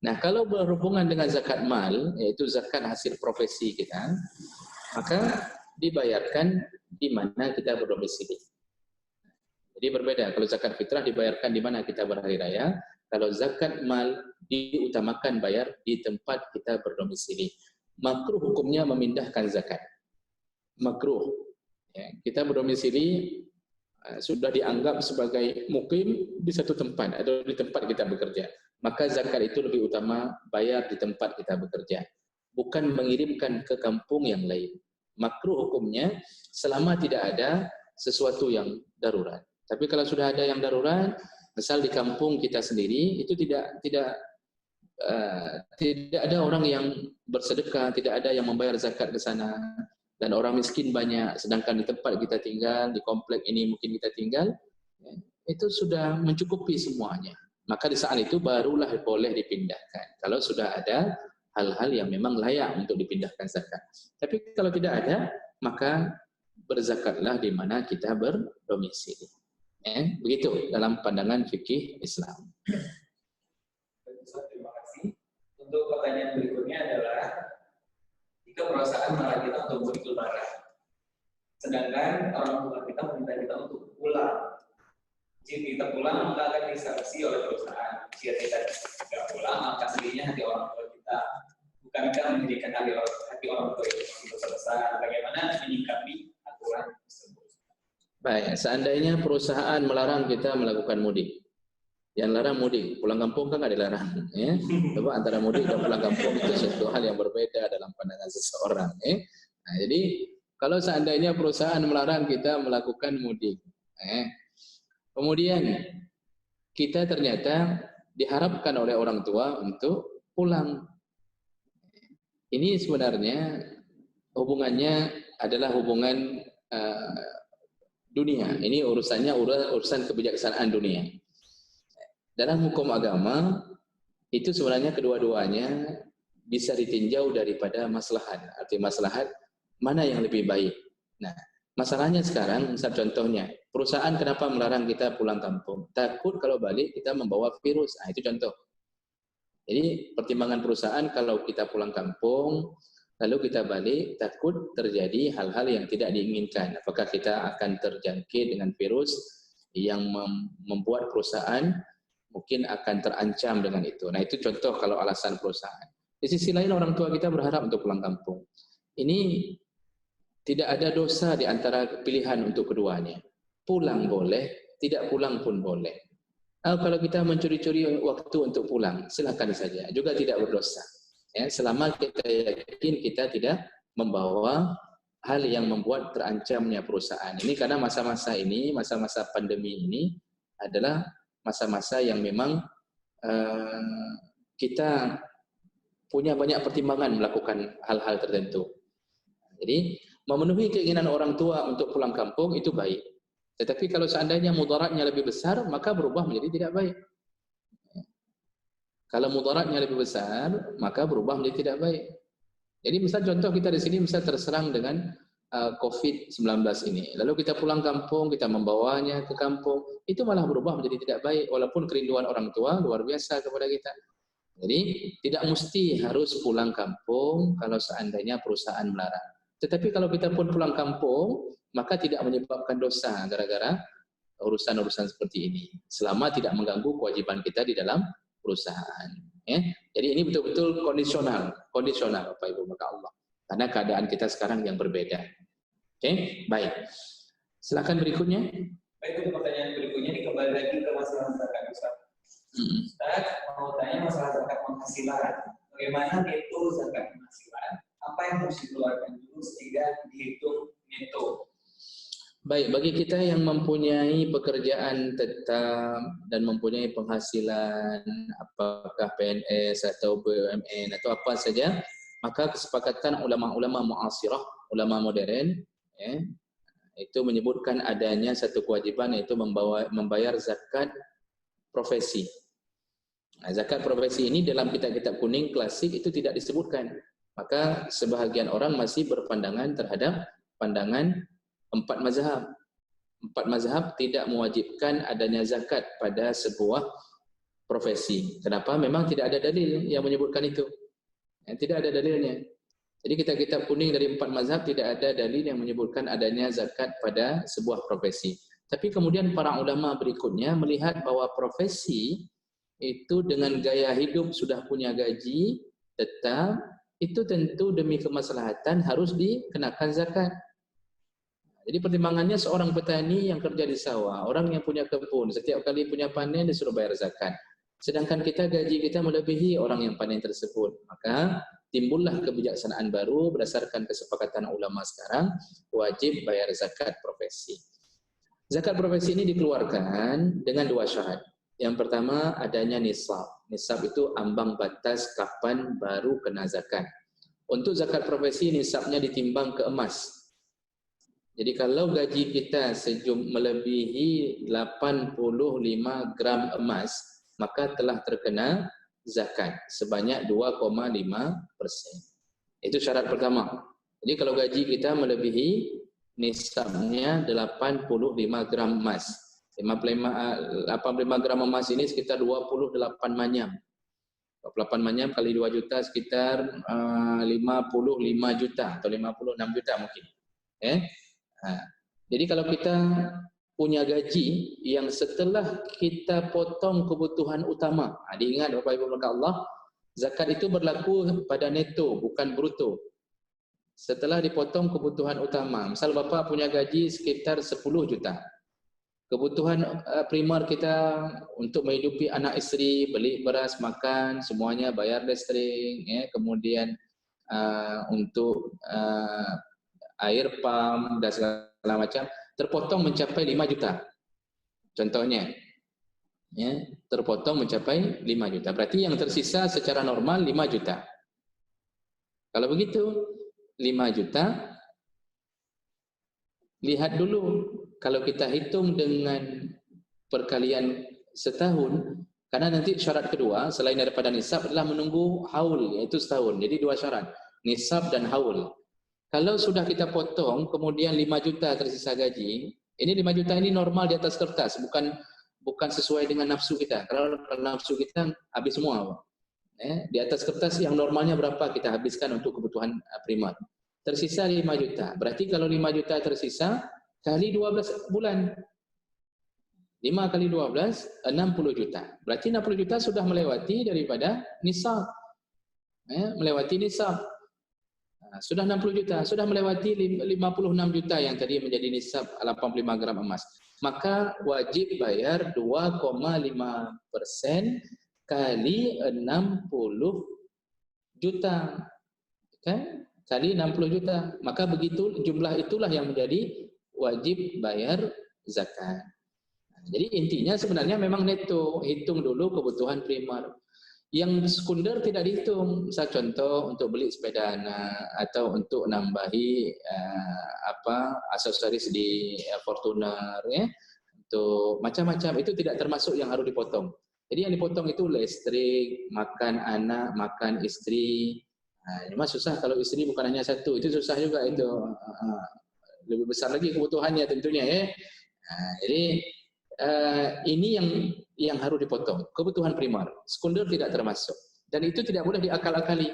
Speaker 1: Nah, kalau berhubungan dengan zakat mal, yaitu zakat hasil profesi kita, maka dibayarkan di mana kita berdomisili. Jadi berbeda. Kalau zakat fitrah dibayarkan di mana kita berhari raya, kalau zakat mal diutamakan bayar di tempat kita berdomisili. Makruh hukumnya memindahkan zakat. Makruh. Ya, kita berdomisili sudah dianggap sebagai mukim di satu tempat atau di tempat kita bekerja. Maka zakat itu lebih utama bayar di tempat kita bekerja, bukan mengirimkan ke kampung yang lain. Makruh hukumnya selama tidak ada sesuatu yang darurat. Tapi kalau sudah ada yang darurat, misal di kampung kita sendiri, itu tidak ada orang yang bersedekah, tidak ada yang membayar zakat ke sana. Dan orang miskin banyak, sedangkan di tempat kita tinggal, di komplek ini mungkin kita tinggal, itu sudah mencukupi semuanya. Maka di saat itu barulah boleh dipindahkan. Kalau sudah ada hal-hal yang memang layak untuk dipindahkan zakat. Tapi kalau tidak ada, maka berzakatlah di mana kita berdomisili. Begitu dalam pandangan fikih Islam.
Speaker 2: Terima kasih. Untuk pertanyaan berikutnya adalah, jika perusahaan melarang kita untuk mudik lebaran, sedangkan orang tua kita meminta kita untuk pulang. Jika kita pulang, maka akan disanksi oleh perusahaan. Jika kita tidak pulang, maka sendirinya hati orang tua kita. Bukankah menjadikan hati orang tua itu selesai? Bagaimana menyikapi aturan tersebut?
Speaker 1: Baik, seandainya perusahaan melarang kita melakukan mudik, yang larang mudik, pulang kampung kan nggak dilarang. Ya. Coba antara mudik dan pulang kampung itu satu hal yang berbeda dalam pandangan seseorang. Ya. Nah, jadi kalau seandainya perusahaan melarang kita melakukan mudik, kemudian kita ternyata diharapkan oleh orang tua untuk pulang. Ini sebenarnya hubungannya adalah hubungan dunia. Ini urusannya urusan kebijaksanaan dunia. Dalam hukum agama, itu sebenarnya kedua-duanya bisa ditinjau daripada maslahat. Arti maslahat, mana yang lebih baik. Nah, masalahnya sekarang, misal contohnya, perusahaan kenapa melarang kita pulang kampung? Takut kalau balik kita membawa virus. Nah, itu contoh. Jadi, pertimbangan perusahaan kalau kita pulang kampung, lalu kita balik, takut terjadi hal-hal yang tidak diinginkan. Apakah kita akan terjangkit dengan virus yang membuat perusahaan mungkin akan terancam dengan itu. Nah, itu contoh kalau alasan perusahaan. Di sisi lain orang tua kita berharap untuk pulang kampung. Ini tidak ada dosa di antara pilihan untuk keduanya. Pulang boleh, tidak pulang pun boleh. Kalau kita mencuri-curi waktu untuk pulang, silakan saja. Juga tidak berdosa. Ya, selama kita yakin kita tidak membawa hal yang membuat terancamnya perusahaan. Ini karena masa-masa ini, masa-masa pandemi ini adalah masa-masa yang memang kita punya banyak pertimbangan melakukan hal-hal tertentu. Jadi memenuhi keinginan orang tua untuk pulang kampung itu baik. Tetapi kalau seandainya mudaratnya lebih besar, maka berubah menjadi tidak baik. Kalau mudaratnya lebih besar, maka berubah menjadi tidak baik. Jadi misal contoh kita di sini misal terserang dengan COVID-19 ini. Lalu kita pulang kampung, kita membawanya ke kampung, itu malah berubah menjadi tidak baik. Walaupun kerinduan orang tua luar biasa kepada kita. Jadi tidak mesti harus pulang kampung kalau seandainya perusahaan melarang. Tetapi kalau kita pun pulang kampung, maka tidak menyebabkan dosa gara-gara urusan-urusan seperti ini. Selama tidak mengganggu kewajiban kita di dalam perusahaan. Ya. Jadi ini betul-betul kondisional Bapak Ibu maka Allah. Karena keadaan kita sekarang yang berbeda. Oke, baik. Silakan berikutnya.
Speaker 2: Baik, untuk pertanyaan berikutnya ini kembali lagi ke masalah zakat Ustaz. Ustaz mau tanya masalah zakat penghasilan. Bagaimana itu zakat penghasilan? Apa yang harus dikeluarkan dulu sehingga dihitung neto?
Speaker 1: Baik, bagi kita yang mempunyai pekerjaan tetap dan mempunyai penghasilan, apakah PNS atau BUMN atau apa saja, maka kesepakatan ulama-ulama mu'asirah, ulama modern, ya, itu menyebutkan adanya satu kewajiban yaitu membayar zakat profesi. Nah, zakat profesi ini dalam kitab-kitab kuning klasik itu tidak disebutkan. Maka sebahagian orang masih berpandangan terhadap pandangan empat mazhab. Empat mazhab tidak mewajibkan adanya zakat pada sebuah profesi. Kenapa? Memang tidak ada dalil yang menyebutkan itu. Tidak ada dalilnya. Jadi kitab-kitab kuning dari empat mazhab tidak ada dalil yang menyebutkan adanya zakat pada sebuah profesi. Tapi kemudian para ulama berikutnya melihat bahwa profesi itu dengan gaya hidup sudah punya gaji tetap, itu tentu demi kemaslahatan harus dikenakan zakat. Jadi pertimbangannya seorang petani yang kerja di sawah, orang yang punya kebun, setiap kali punya panen disuruh bayar zakat. Sedangkan kita gaji kita melebihi orang yang panen tersebut. Maka timbullah kebijaksanaan baru berdasarkan kesepakatan ulama sekarang, wajib bayar zakat profesi. Zakat profesi ini dikeluarkan dengan dua syarat. Yang pertama adanya nisab. Nisab itu ambang batas kapan baru kena zakat. Untuk zakat profesi nisabnya ditimbang ke emas. Jadi kalau gaji kita melebihi 85 gram emas, maka telah terkena zakat sebanyak 2,5%. Itu syarat pertama. Jadi kalau gaji kita melebihi nisabnya 85 gram emas. 85 gram emas ini sekitar 28 manyam. 28 manyam kali 2 juta sekitar 55 juta atau 56 juta mungkin. Jadi kalau kita punya gaji yang setelah kita potong kebutuhan utama, diingat Bapak Ibu maka Allah, zakat itu berlaku pada neto bukan bruto. Setelah dipotong kebutuhan utama, misal Bapak punya gaji sekitar 10 juta. Kebutuhan primer kita untuk menghidupi anak istri, beli beras, makan, semuanya bayar listrik, ya, kemudian untuk air pam dan segala macam terpotong mencapai 5 juta. Contohnya, ya, terpotong mencapai 5 juta. Berarti yang tersisa secara normal 5 juta. Kalau begitu 5 juta, lihat dulu kalau kita hitung dengan perkalian setahun, karena nanti syarat kedua selain daripada nisab adalah menunggu haul, yaitu setahun. Jadi dua syarat, nisab dan haul. Kalau sudah kita potong, kemudian 5 juta tersisa gaji, ini 5 juta ini normal di atas kertas, bukan sesuai dengan nafsu kita. Kalau nafsu kita habis semua. Di atas kertas yang normalnya berapa kita habiskan untuk kebutuhan primer. Tersisa 5 juta. Berarti kalau 5 juta tersisa, kali 12 bulan. 5 kali 12, 60 juta. Berarti 60 juta sudah melewati daripada nisab. Melewati nisab. Sudah 60 juta, sudah melewati 56 juta yang tadi menjadi nisab 85 gram emas. Maka wajib bayar 2,5% kali 60 juta. Kan? Kali 60 juta. Maka begitu jumlah itulah yang menjadi wajib bayar zakat. Jadi intinya sebenarnya memang neto, hitung dulu kebutuhan primer. Yang sekunder tidak dihitung. Misal contoh untuk beli sepeda anak atau untuk nambahi aksesoris di Fortuner, ya, untuk macam-macam, itu tidak termasuk yang harus dipotong. Jadi yang dipotong itu listrik, makan anak, makan istri. Cuma susah kalau istri bukan hanya satu, itu susah juga itu. Lebih besar lagi kebutuhannya tentunya, ya. Jadi ini yang harus dipotong, kebutuhan primer. Sekunder tidak termasuk, dan itu tidak boleh diakal-akali.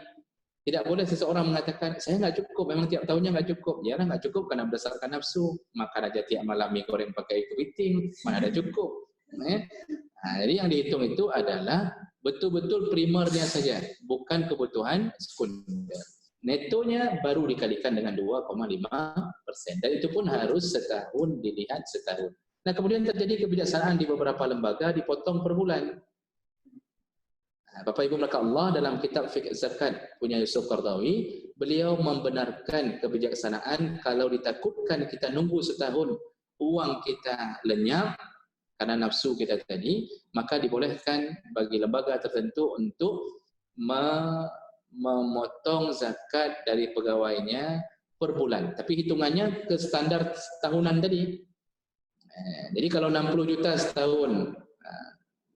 Speaker 1: Tidak boleh seseorang mengatakan saya nggak cukup, memang tiap tahunnya nggak cukup. Ya, nggak cukup karena berdasarkan nafsu. Makan aja tiap malam mie goreng pakai keriting, mana ada cukup. Jadi yang dihitung itu adalah betul-betul primernya saja, bukan kebutuhan sekunder. Netonya baru dikalikan dengan 2,5%, dan itu pun harus setahun, dilihat setahun. Nah, kemudian terjadi kebijaksanaan di beberapa lembaga dipotong per bulan. Bapak Ibu melakukan Allah dalam kitab Fiqh Zakat punya Yusuf Qardawi, beliau membenarkan kebijaksanaan kalau ditakutkan kita nunggu setahun, uang kita lenyap karena nafsu kita tadi, maka dibolehkan bagi lembaga tertentu untuk memotong zakat dari pegawainya per bulan. Tapi hitungannya ke standar tahunan tadi. Jadi kalau 60 juta setahun,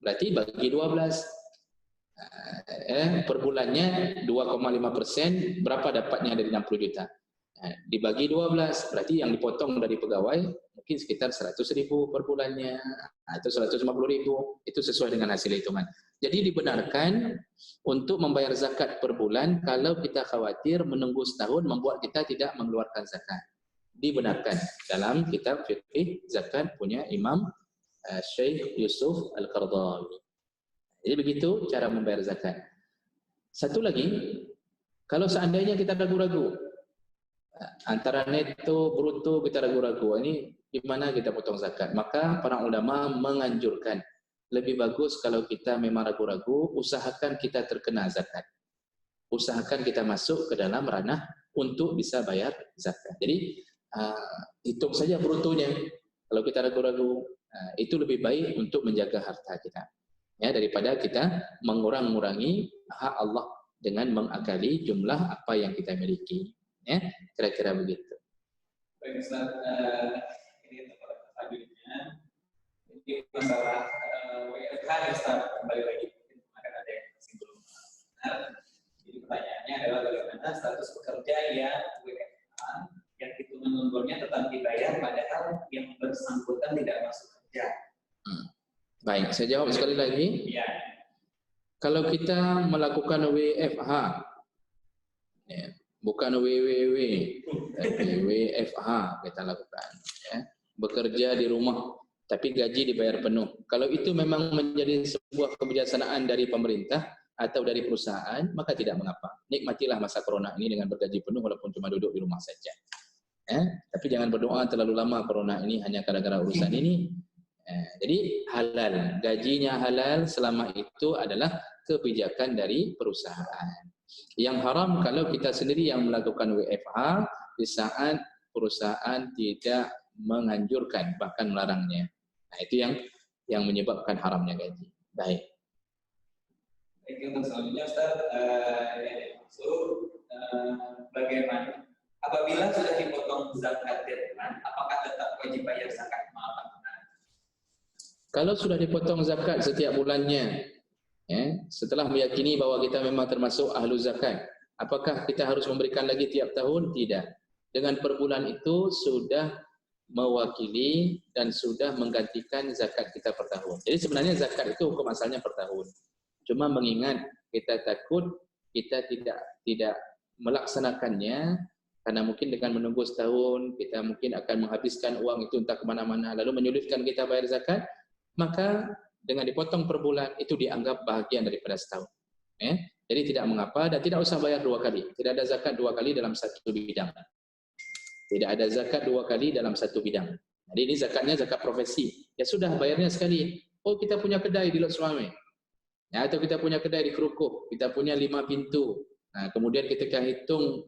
Speaker 1: berarti bagi 12, per bulannya 2,5%, berapa dapatnya dari 60 juta? Dibagi 12, berarti yang dipotong dari pegawai mungkin sekitar 100.000 per bulannya, atau 150.000, itu sesuai dengan hasil hitungan. Jadi dibenarkan untuk membayar zakat per bulan kalau kita khawatir menunggu setahun membuat kita tidak mengeluarkan zakat. Dibenarkan dalam kitab Fiqh Zakat punya Imam Syekh Yusuf Al-Qardawi. Jadi begitu cara membayar zakat. Satu lagi, kalau seandainya kita ragu-ragu antara neto, bruto, kita ragu-ragu, ini di mana kita potong zakat, maka para ulama menganjurkan lebih bagus kalau kita memang ragu-ragu, usahakan kita terkena zakat. Usahakan kita masuk ke dalam ranah untuk bisa bayar zakat. Jadi hitung saja brutonya. Kalau kita ragu-ragu, itu lebih baik untuk menjaga harta kita, ya, daripada kita mengurangi hak Allah dengan mengakali jumlah apa yang kita miliki, ya, kira-kira begitu.
Speaker 2: Baik Ustaz, ini tempat selanjutnya, ini masalah WFH ya Ustaz, kembali lagi mungkin akan ada yang masih belum benar. Jadi pertanyaannya adalah bagaimana status pekerja yang WFH yang hitungan lemburnya tetap dibayar padahal yang bersangkutan tidak masuk kerja.
Speaker 1: Baik, saya jawab sekali lagi.
Speaker 2: Ya.
Speaker 1: Kalau kita melakukan WFH, ya, bukan WWW, tapi WFH kita lakukan, ya, bekerja di rumah, tapi gaji dibayar penuh. Kalau itu memang menjadi sebuah kebijaksanaan dari pemerintah atau dari perusahaan, maka tidak mengapa. Nikmatilah masa corona ini dengan bergaji penuh walaupun cuma duduk di rumah saja. Tapi jangan berdoa terlalu lama corona ini hanya gara-gara urusan ini. Jadi halal, gajinya halal selama itu adalah kebijakan dari perusahaan. Yang haram kalau kita sendiri yang melakukan WFH di saat perusahaan tidak menganjurkan, bahkan melarangnya. Nah, itu yang menyebabkan haramnya gaji. Baik.
Speaker 2: Baik, untuk selanjutnya Ustaz, bagaimana apabila sudah dipotong zakat deadline, apakah tetap wajib bayar zakat malam tahunan?
Speaker 1: Kalau sudah dipotong zakat setiap bulannya, ya, setelah meyakini bahwa kita memang termasuk ahlu zakat, apakah kita harus memberikan lagi tiap tahun? Tidak. Dengan per bulan itu sudah mewakili dan sudah menggantikan zakat kita per tahun. Jadi sebenarnya zakat itu hukum asalnya per tahun. Cuma mengingat kita takut kita tidak melaksanakannya, karena mungkin dengan menunggu setahun kita mungkin akan menghabiskan uang itu entah kemana-mana, lalu menyulitkan kita bayar zakat, maka dengan dipotong per bulan itu dianggap bahagian daripada setahun. Jadi tidak mengapa dan tidak usah bayar 2 kali. Tidak ada zakat 2 kali dalam satu bidang. Tidak ada zakat 2 kali dalam satu bidang. Jadi ini zakatnya zakat profesi. Ya sudah, bayarnya sekali. Oh, kita punya kedai di Lot Suame. Ya, atau kita punya kedai di Kerukuk. Kita punya 5 pintu. Nah, kemudian ketika hitung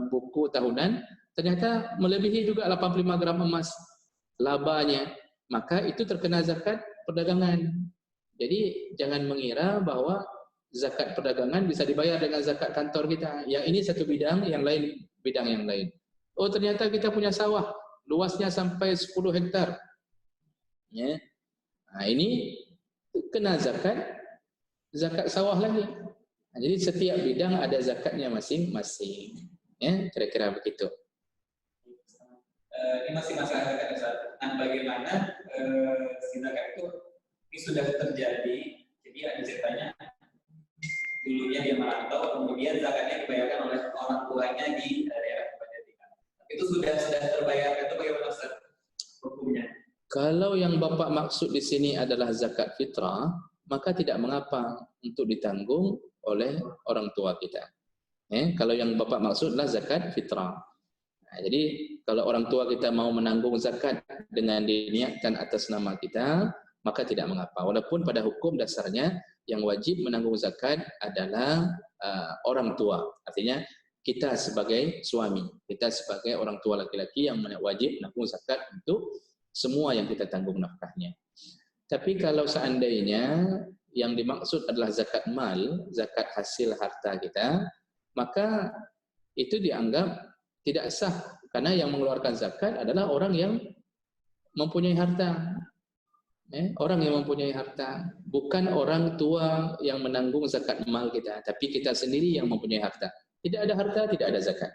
Speaker 1: buku tahunan, ternyata melebihi juga 85 gram emas labanya. Maka itu terkena zakat perdagangan. Jadi jangan mengira bahwa zakat perdagangan bisa dibayar dengan zakat kantor kita. Yang ini satu bidang, yang lain bidang yang lain. Oh, ternyata kita punya sawah, luasnya sampai 10 hektar. Ya. Nah, ini kena zakat sawah lagi. Nah, jadi setiap bidang ada zakatnya masing-masing. Ya, kira-kira begitu.
Speaker 2: Ini masih masalah zakat Ustaz. Nah, bagaimana zakat itu ini sudah terjadi, jadi ada ceritanya dulunya dia merantau, kemudian zakatnya dibayarkan oleh orang tuanya di daerah Pendidikan. Itu sudah terbayarkan, itu bagaimana Ustaz hukumnya?
Speaker 1: Kalau yang Bapak maksud di sini adalah zakat fitrah, maka tidak mengapa untuk ditanggung oleh orang tua kita. Kalau yang Bapak maksud adalah zakat fitrah. Nah, jadi kalau orang tua kita mau menanggung zakat dengan diniatkan atas nama kita, maka tidak mengapa. Walaupun pada hukum dasarnya yang wajib menanggung zakat adalah orang tua. Artinya kita sebagai suami, kita sebagai orang tua laki-laki yang wajib menanggung zakat untuk semua yang kita tanggung nafkahnya. Tapi kalau seandainya yang dimaksud adalah zakat mal, zakat hasil harta kita, maka itu dianggap tidak sah, karena yang mengeluarkan zakat adalah orang yang mempunyai harta. Orang yang mempunyai harta, bukan orang tua yang menanggung zakat mal kita, tapi kita sendiri yang mempunyai harta. Tidak ada harta, tidak ada zakat.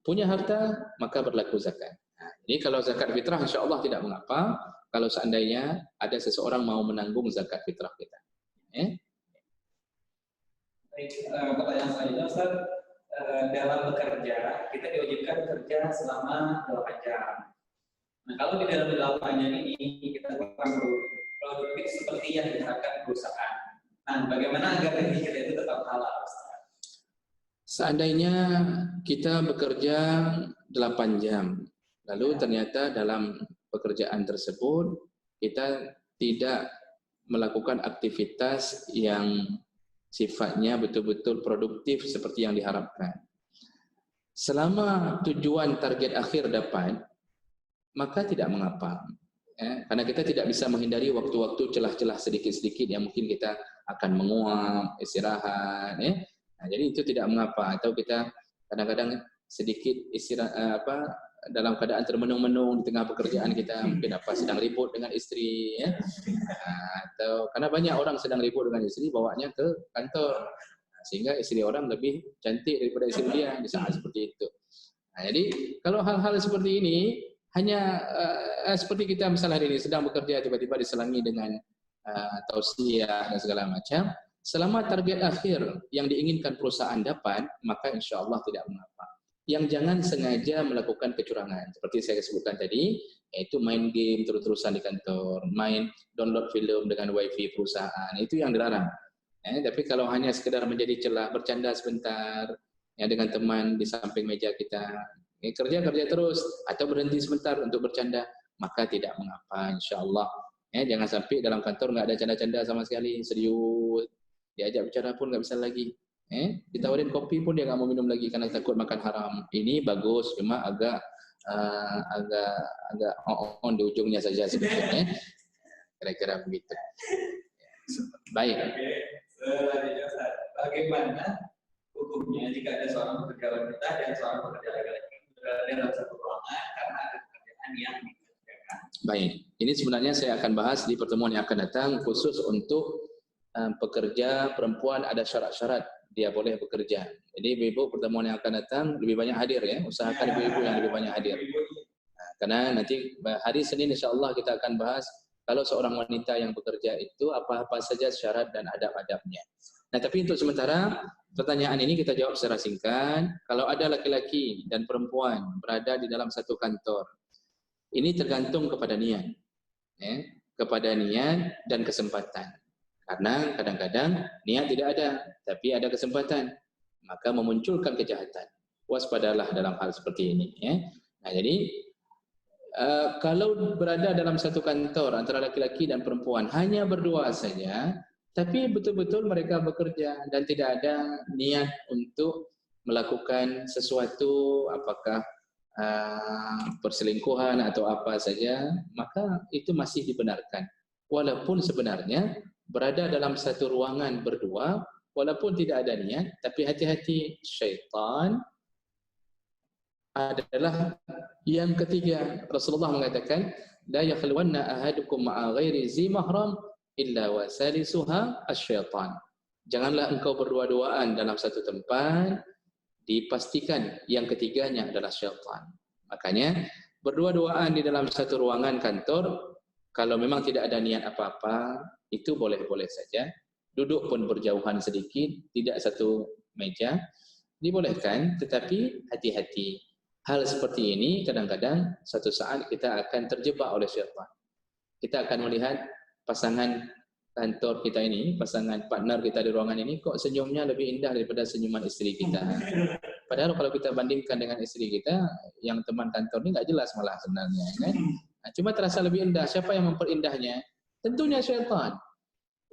Speaker 1: Punya harta, maka berlaku zakat. Nah, ini kalau zakat fitrah, insya Allah tidak mengapa. Kalau seandainya ada seseorang mau menanggung zakat fitrah kita.
Speaker 2: Baik, pertanyaan selanjutnya Ustaz, dalam bekerja kita diwajibkan bekerja selama 8 jam. Nah, kalau di dalam 8 jam ini kita kurang produktif seperti yang diharapkan perusahaan. Nah, bagaimana agar diri kita itu tetap halal, Ustaz?
Speaker 1: Seandainya kita bekerja 8 jam, lalu ternyata dalam pekerjaan tersebut kita tidak melakukan aktivitas yang sifatnya betul-betul produktif seperti yang diharapkan. Selama tujuan target akhir dapat, maka tidak mengapa. Karena kita tidak bisa menghindari waktu-waktu celah-celah sedikit-sedikit yang mungkin kita akan menguap, istirahat. Nah, jadi itu tidak mengapa. Atau kita kadang-kadang sedikit istirahat dalam keadaan termenung-menung di tengah pekerjaan kita, mungkin sedang ribut dengan istri, atau karena banyak orang sedang ribut dengan istri, bawanya ke kantor, sehingga istri orang lebih cantik daripada istri dia di saat seperti itu. Nah, jadi kalau hal-hal seperti ini hanya seperti kita misalnya hari ini sedang bekerja, tiba-tiba diselangi dengan tausiah dan segala macam, selama target akhir yang diinginkan perusahaan dapat, maka insya Allah tidak mengapa. Yang jangan sengaja melakukan kecurangan, seperti saya sebutkan tadi, yaitu main game terus-terusan di kantor, main download film dengan wifi perusahaan, itu yang dilarang. Tapi kalau hanya sekedar menjadi celah, bercanda sebentar ya dengan teman di samping meja kita, kerja terus atau berhenti sebentar untuk bercanda, maka tidak mengapa, insya Allah. Jangan sampai dalam kantor nggak ada canda-canda sama sekali, serius, diajak bicara pun nggak bisa lagi. Ditawarin kopi pun dia nggak mau minum lagi karena takut makan haram. Ini bagus, cuma agak on di ujungnya saja sedikit. Kira-kira begitu. Baik.
Speaker 2: Selanjutnya, bagaimana hukumnya jika ada seorang pekerja wanita dan seorang pekerja laki-laki berada dalam satu ruangan karena ada pekerjaan yang dikerjakan?
Speaker 1: Baik, ini sebenarnya saya akan bahas di pertemuan yang akan datang khusus untuk pekerja perempuan ada syarat-syarat dia boleh bekerja. Jadi ibu-ibu pertemuan yang akan datang lebih banyak hadir ya, usahakan ibu-ibu yang lebih banyak hadir. Karena nanti hari Senin insya-Allah kita akan bahas kalau seorang wanita yang bekerja itu apa-apa saja syarat dan adab-adabnya. Nah, tapi untuk sementara pertanyaan ini kita jawab secara singkat. Kalau ada laki-laki dan perempuan berada di dalam satu kantor, ini tergantung kepada niat. kepada niat dan kesempatan. Karena kadang-kadang niat tidak ada, tapi ada kesempatan, maka memunculkan kejahatan. Waspadalah dalam hal seperti ini. Ya. Nah, jadi kalau berada dalam satu kantor antara laki-laki dan perempuan hanya berdua saja, tapi betul-betul mereka bekerja dan tidak ada niat untuk melakukan sesuatu, apakah perselingkuhan atau apa saja, maka itu masih dibenarkan. Walaupun sebenarnya berada dalam satu ruangan berdua, walaupun tidak ada niat, tapi hati-hati, syaitan adalah yang ketiga. Rasulullah mengatakan, la yakhluwanna ahadukum ma'a ghairi zi mahram illa wa salisuha asyaitan. Janganlah engkau berdua-duaan dalam satu tempat, dipastikan yang ketiganya adalah syaitan. Makanya berdua-duaan di dalam satu ruangan kantor, kalau memang tidak ada niat apa-apa, itu boleh-boleh saja. Duduk pun berjauhan sedikit, tidak satu meja, dibolehkan, tetapi hati-hati. Hal seperti ini kadang-kadang satu saat kita akan terjebak oleh syaitan. Kita akan melihat pasangan kantor kita ini, pasangan partner kita di ruangan ini, kok senyumnya lebih indah daripada senyuman istri kita. Padahal kalau kita bandingkan dengan istri kita, yang teman kantor ini nggak jelas malah sebenarnya. Kan? Nah, cuma terasa lebih indah. Siapa yang memperindah?nya? Tentunya syaitan.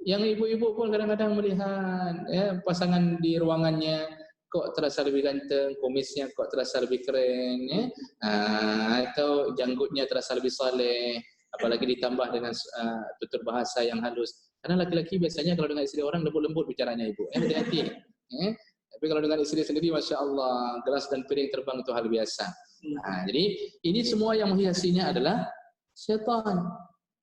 Speaker 1: Yang ibu-ibu pun kadang-kadang melihat ya, pasangan di ruangannya, kok terasa lebih ganteng, kumisnya kok terasa lebih keren, ya? Atau janggutnya terasa lebih saleh, apalagi ditambah dengan tutur bahasa yang halus. Karena laki-laki biasanya kalau dengan istri orang lembut-lembut bicaranya ibu, hati-hati. Tapi kalau dengan istri sendiri, masya Allah, gelas dan piring terbang itu hal biasa. Jadi ini semua yang menghiasinya adalah syaitan.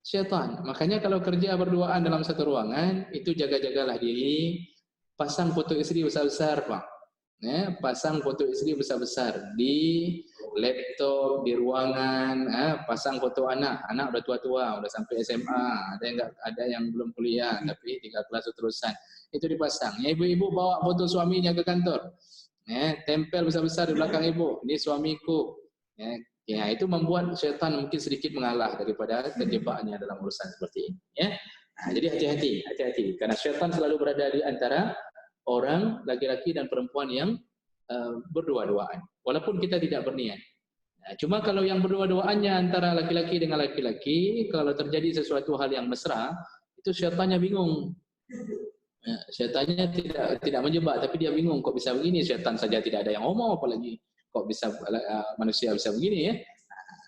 Speaker 1: Syaitan. Makanya kalau kerja berduaan dalam satu ruangan, itu jaga-jagalah diri, pasang foto istri besar-besar, Pak. Ya, pasang foto istri besar-besar di laptop, di ruangan, pasang foto anak udah tua-tua, udah sampai SMA, ada yang belum kuliah tapi 3 kelas terusan, itu dipasang. Ya, ibu-ibu bawa foto suaminya ke kantor, ya, tempel besar-besar di belakang ibu, ini suamiku. Ya, itu membuat syaitan mungkin sedikit mengalah daripada terjebaknya dalam urusan seperti ini. Ya, jadi hati-hati, karena syaitan selalu berada di antara orang, laki-laki dan perempuan yang berdua-duaan, walaupun kita tidak berniat. Nah, cuma kalau yang berdua-duaannya antara laki-laki dengan laki-laki, kalau terjadi sesuatu hal yang mesra, itu syaitannya bingung. Syaitannya tidak menjebak, tapi dia bingung, kok bisa begini? Syaitan saja tidak ada yang ngomong, apalagi kok bisa manusia bisa begini, ya.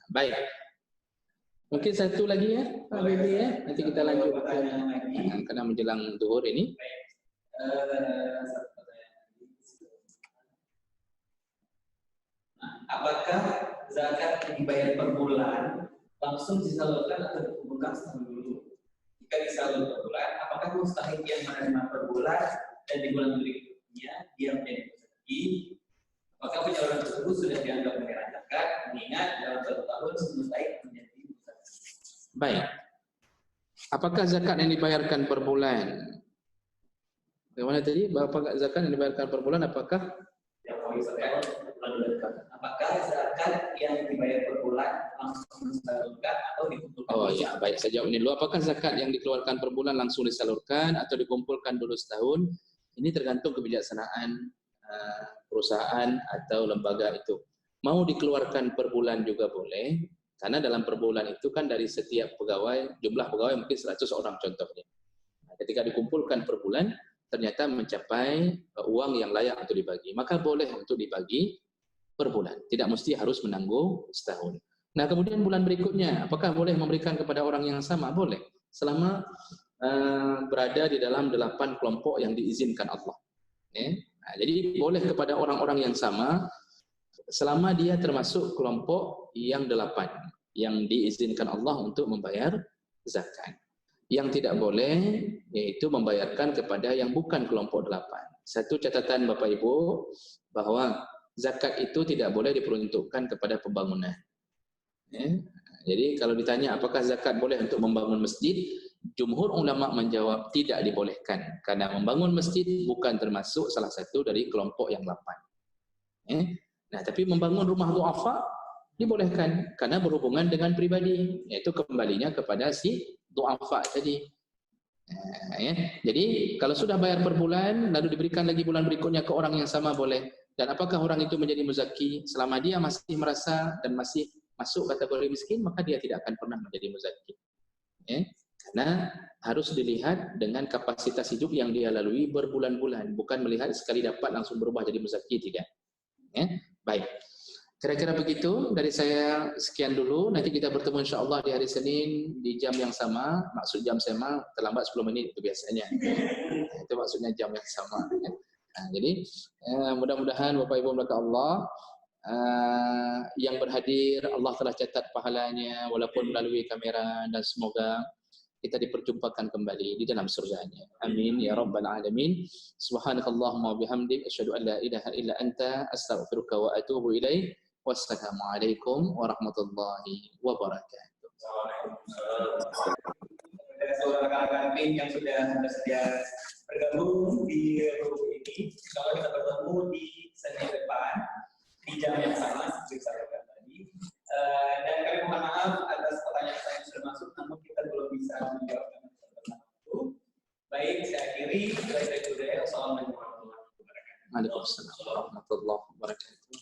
Speaker 1: Baik. Mungkin satu lagi ya, Pak Bibi, ya. Nanti kita lanjutkan karena menjelang zuhur ini.
Speaker 2: Apakah zakat yang dibayar per bulan langsung disalurkan atau dikumpulkan setahun dulu? Jika disalurkan per bulan, apakah mustahik yang menerima per bulan dan di bulan berikutnya dia menjadi rezeki? Apakah penyaluran tersebut sudah dianggap menerima zakat? Mengingat dalam 1 tahun mustahik menjadi zakat.
Speaker 1: Baik. Apakah zakat yang dibayarkan per bulan? Bagaimana tadi? Apakah zakat yang dibayarkan per bulan? Apakah
Speaker 2: zakat yang dibayar per bulan langsung disalurkan atau dikumpulkan?
Speaker 1: Oh ya, baik, saya jawab ini dulu. Apakah zakat yang dikeluarkan per bulan langsung disalurkan atau dikumpulkan dulu setahun? Ini tergantung kebijaksanaan perusahaan atau lembaga itu. Mau dikeluarkan per bulan juga boleh, karena dalam per bulan itu kan dari setiap pegawai, jumlah pegawai mungkin 100 orang contohnya. Nah, ketika dikumpulkan per bulan, ternyata mencapai uang yang layak untuk dibagi, maka boleh untuk dibagi per bulan. Tidak mesti harus menanggung setahun. Nah, kemudian bulan berikutnya, apakah boleh memberikan kepada orang yang sama? Boleh, selama berada di dalam 8 kelompok yang diizinkan Allah. Nah, jadi boleh kepada orang-orang yang sama, selama dia termasuk kelompok yang 8, yang diizinkan Allah untuk membayar zakat. Yang tidak boleh yaitu membayarkan kepada yang bukan kelompok 8. Satu catatan Bapak Ibu, bahwa zakat itu tidak boleh diperuntukkan kepada pembangunan. Jadi kalau ditanya apakah zakat boleh untuk membangun masjid, jumhur ulama menjawab tidak dibolehkan, karena membangun masjid bukan termasuk salah satu dari kelompok yang 8. Nah, tapi membangun rumah du'afa dibolehkan karena berhubungan dengan pribadi, yaitu kembalinya kepada si du'afa tadi. Ya. Jadi kalau sudah bayar per bulan lalu diberikan lagi bulan berikutnya ke orang yang sama boleh. Dan apakah orang itu menjadi muzaki? Selama dia masih merasa dan masih masuk kategori miskin, maka dia tidak akan pernah menjadi muzaki. Ya. Karena harus dilihat dengan kapasitas hidup yang dia lalui berbulan-bulan, bukan melihat sekali dapat langsung berubah jadi muzaki, tidak. Ya. Baik. Kira-kira begitu dari saya, sekian dulu. Nanti kita bertemu insya-Allah di hari Senin di jam yang sama. Maksud jam sama terlambat 10 menit itu biasanya. Itu maksudnya jam yang sama. Ya. Nah, jadi mudah-mudahan Bapak Ibu melakukan Allah yang berhadir Allah telah catat pahalanya walaupun melalui kamera, dan semoga kita diperjumpakan kembali di dalam surganya. Amin ya rabbal alamin. Subhanakallahumma bihamdik asyhadu an la ilaha illa anta astaghfiruka wa atubu ilaik. Wassalamualaikum warahmatullahi wabarakatuh.
Speaker 2: Ada saudara-saudara yang sudah bersedia bergabung di grup ini. Kalau kita bertemu di Senin depan di jam yang sama seperti saya katakan tadi. Dan kami mohon maaf atas pertanyaan yang sudah masuk, namun kita belum bisa menjawab pertanyaan itu. Baik, saya akhiri. Assalamualaikum warahmatullahi wabarakatuh.
Speaker 1: Waalaikumsalam warahmatullahi wabarakatuh.